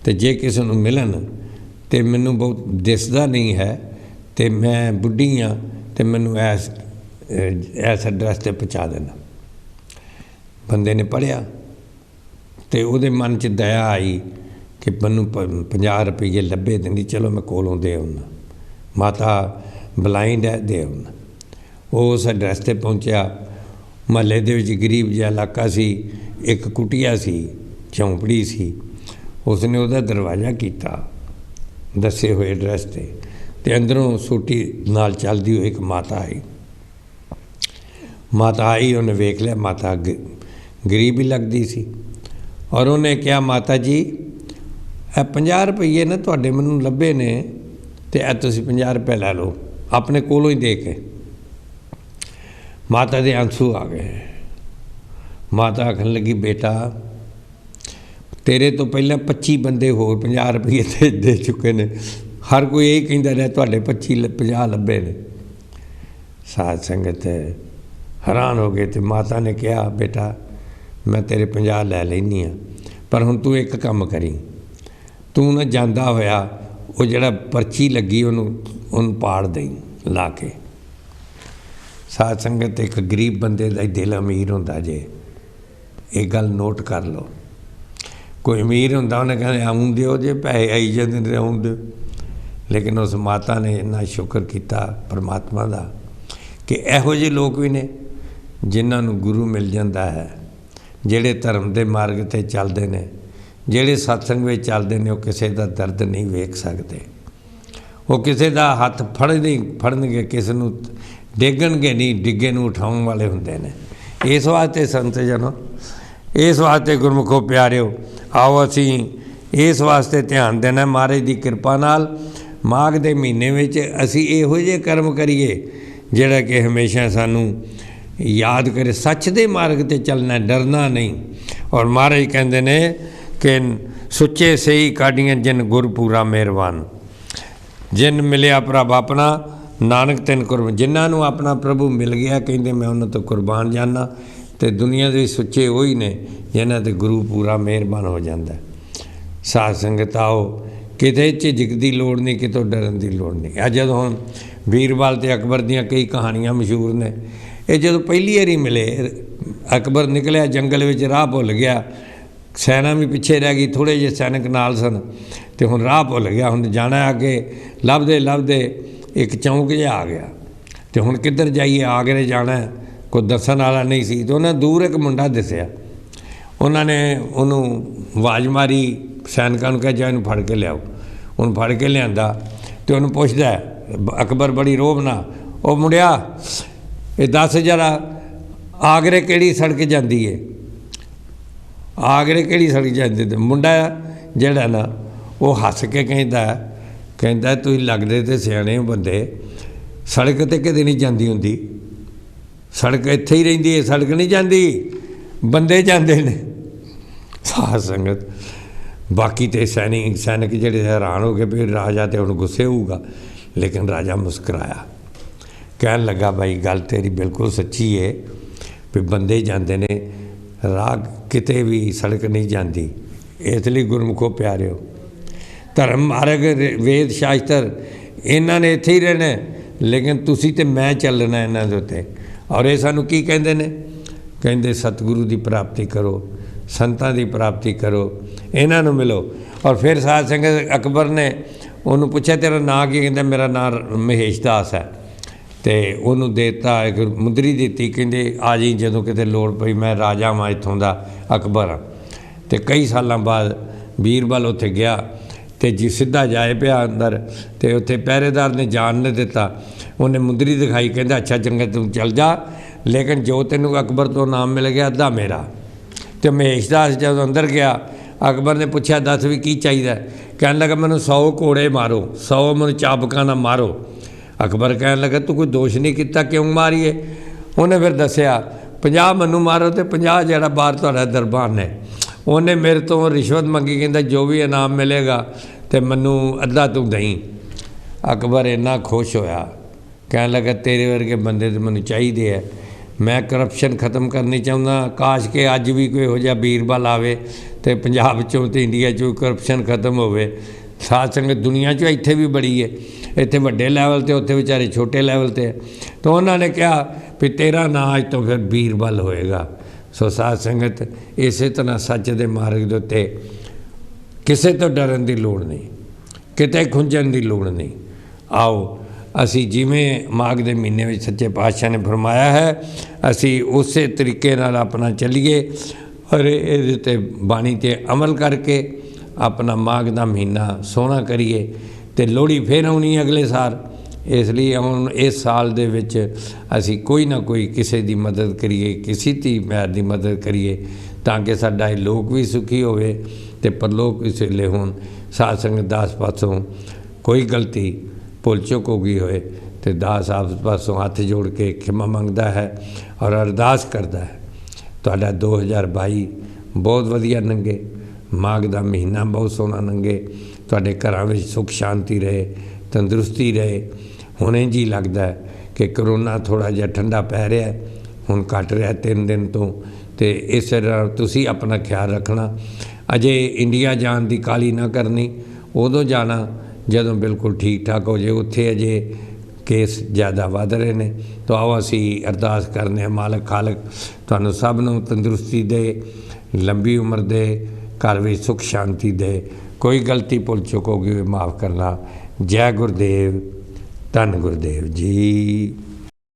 तो जे किसी नूं मिलन तो मैनू बहुत दिसदा नहीं है, तो मैं बुढ़ी हाँ, तो मैनू ऐस एड्रैस पर पहुँचा देना। बंदे ने पढ़िया तो वो मन च दया आई कि मैनू 50 रुपये लभे तो नहीं, चलो मैं कोलों दे आउना। माता ब्लाइंड है, दे आउना। वो उस एड्रैस पर पहुँचा। महल्ले दे विच गरीब जिहा इलाका सी, एक कुटिया सी, झोंपड़ी सी। उसने उसदा दरवाज़ा किया दसे हुए एड्रैस ते, ते अंदरों सोटी नाल चलदी हुई एक माता आई। माता आई, उन्हें वेख लिया, माता गरीब ही लगती सी। और उन्हें कहा माता जी ए 50 रुपये ना तुहाडे मैनूं लभे ने, तो ए तुसीं 50 रुपये लै लो अपने कोलों ही दे के। माता दे आंसू आ गए। माता आखन लगी बेटा तेरे तो पहले 25 बंदे होर 50 रुपये दे चुके ने, हर कोई यही कहता रहा तुहाडे 50 लभे ने। साध संगत हैरान हो गए। तो माता ने कहा बेटा मैं तेरे 50 लै लैनी हाँ, पर हुण तू एक काम करी, तू ना जांदा होया वो जिहड़ा पर्ची लगी उन्होंने पाड़ दई ला के। साध संगत एक गरीब बंदे का दिल अमीर होंदा जे, एक गल नोट कर लो। कोई अमीर होंदा उन्हें कहना आऊँ दिओ जे पैसे आई जाते ने आऊँ दिओ, लेकिन उस माता ने इन्ना शुक्र किया परमात्मा का कि इहो ਜਿਹੇ लोग भी ने जिन्होंने गुरु मिल जाता है, ਜਿਹੜੇ धर्म के मार्ग पर चलते हैं, ਜਿਹੜੇ सत्संग में चलते हैं, वो किसी का दर्द नहीं वेख सकते, वो किसी का हाथ फड़नगे, किसी को डिगणगे नहीं, डिगे नूं उठाउण वाले हुंदे ने। इस वास्ते संत जनो, इस वास्ते गुरमुखो प्यारिओ, आओ असी इस वास्ते ध्यान देना महाराज की कृपा नाल माघ के महीने में असी इहो ਜਿਹੇ कर्म करिए जिहड़ा कि हमेशा सानू याद करे, सच दे मार्ग ते चलना, डरना नहीं। और महाराज कहते ने कि सुच्चे सही काढ़ियां जिन गुर पूरा मेहरबान, जिन मिलिया प्रभ अपना नानक तिन कुर्बान। जिन्होंने अपना प्रभु मिल गया कहते मैं उन्होंने तो कुर्बान जाना। तो दुनिया के सुच्चे वही ने जिन्हों ते गुरु पूरा मेहरबान हो जाता है। साध संगत आओ, किते झिझक की लोड़ नहीं, कितों डरन की लोड़ नहीं। अज जो हम बीरबल ते अकबर दियाँ कई कहानियाँ मशहूर ने। ये जो पहली बारी मिले, अकबर निकलिया जंगल में, राह भुल गया, सैना भी पिछे रह गई, थोड़े जे सैनिक नाल सन, तो हुण राह भुल गया। हुण जाना अगे, लभदे लभदे एक चौंक जिहा आ गया, तो हुण किधर जाइए, आगरे जाना है, कोई दसन वाला नहीं सी। तो उन्हें दूर एक मुंडा दिसिया, उन्होंने उन्होंने आवाज़ मारी, सैनिकों ने कहा जा इन्हूं फड़ के लियाओ। उन्हें फड़ के लिया, तो उन्होंने पुछदा अकबर बड़ी रोब ना, ओ मुंडिया ये दस जरा आगरे किहड़ी सड़क जाती है, आगरे किहड़ी सड़क जाती। तो मुंडा जिहड़ा ना वो हस के कहता तुसीं लगदे ते सियाणे बंदे, सड़क तो कदे नहीं जाती हुंदी, सड़क इत्थे ही रहिंदी है, सड़क नहीं जाती, बंदे जाते ने। साध संगत बाकी तो सैनिक जिहड़े हैरान हो गए भी राजा तो हुण गुस्से होऊगा, लेकिन राजा मुस्कराया, कहन लगा भाई गल तेरी बिल्कुल सच्ची है भी बंदे जाते ने, राह किते भी सड़क नहीं जाती। इसलिए गुरमुखो प्यारिओ, धर्म मार्ग वेद शास्त्र इन्हां ने इत्थे ही रहना, लेकिन तुसी ते मैं चलना इन्हां दे उत्ते। और ये सानू की कहंदे ने, कहंदे सतगुरु की प्राप्ति करो, संतां की प्राप्ति करो, इन्हां नू मिलो। और फिर साध संगत अकबर ने उन्होंने पूछा तेरा नाम की, कहंदा मेरा नाम महेश दास है। तो उन्होंने देता एक मुंदरी दी, कहते आ जी जदों किते लोड़ पई, मैं राजा वां इत्थों दा, अकबर हाँ। तो कई सालों बाद बीरबल उत्थे गया, तो जी सीधा जाए पिया अंदर, तो उत्थे पहरेदार ने जान नहीं दिता। उन्हें मुंदरी दिखाई, कहता अच्छा चंगा तू चल जा, लेकिन जो तेनू अकबर तो नाम मिल गया अद्धा मेरा। तो महेश दास जब अंदर गया, अकबर ने पूछा दस भी की चाहिए, कहने लगा मैनू 100 घोड़े मारो, 100 मैनू चाबका ना मारो। अकबर कहने लगा तू कोई दोष नहीं किया, क्यों मारीए। उन्हें फिर दसिया 50 मैनू मारो, तो 50 जरा बाहर तुहाडा दरबान है, उन्हें मेरे तो रिश्वत मंगी, कहता जो भी इनाम मिलेगा तो मैनू अद्धा तू दई। अकबर इन्ना खुश होया, कहने लगा तेरे वर्गे बंदे तो मैनू चाहिए है, मैं करप्शन खत्म करनी चाहुंदा, काश के अज भी कोई हो जा बीरबल आवे तो पंजाब चों ते इंडिया चों करप्शन खत्म होवे। साध संगत दुनिया चो इत्थे भी बड़ी है, इत्थे वड्डे लैवल ते, उत्थे बेचारे छोटे लैवल ते। तो उन्होंने कहा भी तेरा नाम अज तो फिर बीरबल होएगा। सो साध संगत इस तरह सच के मार्ग के उत्ते किसी तो डरन की लोड़ नहीं, किते खुंजन की लोड़ नहीं। आओ असी जिमें माघ के महीने में सच्चे पातशाह ने फरमाया है, असी उस तरीके नाल अपना चलीए और ये बाणी ते अमल करके अपना माघ का महीना सोहना करिए। तो लोहड़ी फिर आनी अगले साल, इसलिए हम इस साल दे विच असी कोई ना कोई किसी की मदद करिए, किसी धी भैन की मदद करिए, ताकि साडा लोक भी सुखी होवे ते परलोक भी सुले होण। साध संगत दास पासों कोई गलती भुल चुक हो गई होए तो दास आप पासों हाथ जोड़ के खिमा मंगता है और अरदास करता है तुहाडा 2022 बहुत वधिया लंघे, माघ का महीना बहुत सोहना लंघे, तुहाडे घरां विच सुख शांति रहे, तंदुरुस्ती रहे। हुणे जी लगता है कि करोना थोड़ा जिहा ठंडा पै रहा है, हुण घट रहा 3 दिन तो इस तरह तुसी अपना ख्याल रखना। अजे इंडिया जान की काली ना करनी, उदों जाना जदों बिल्कुल ठीक ठाक हो जाए। उत्थे अजे केस ज़्यादा वध रहे ने। तो आओ असी अरदास करने, मालक खालक तुहानू सब नू तंदुरुस्ती दे, लंबी उम्र दे, घर में सुख शांति दे। कोई गलती भुल चुक होगी माफ़ करना। जय गुरुदेव, धन गुरुदेव जी।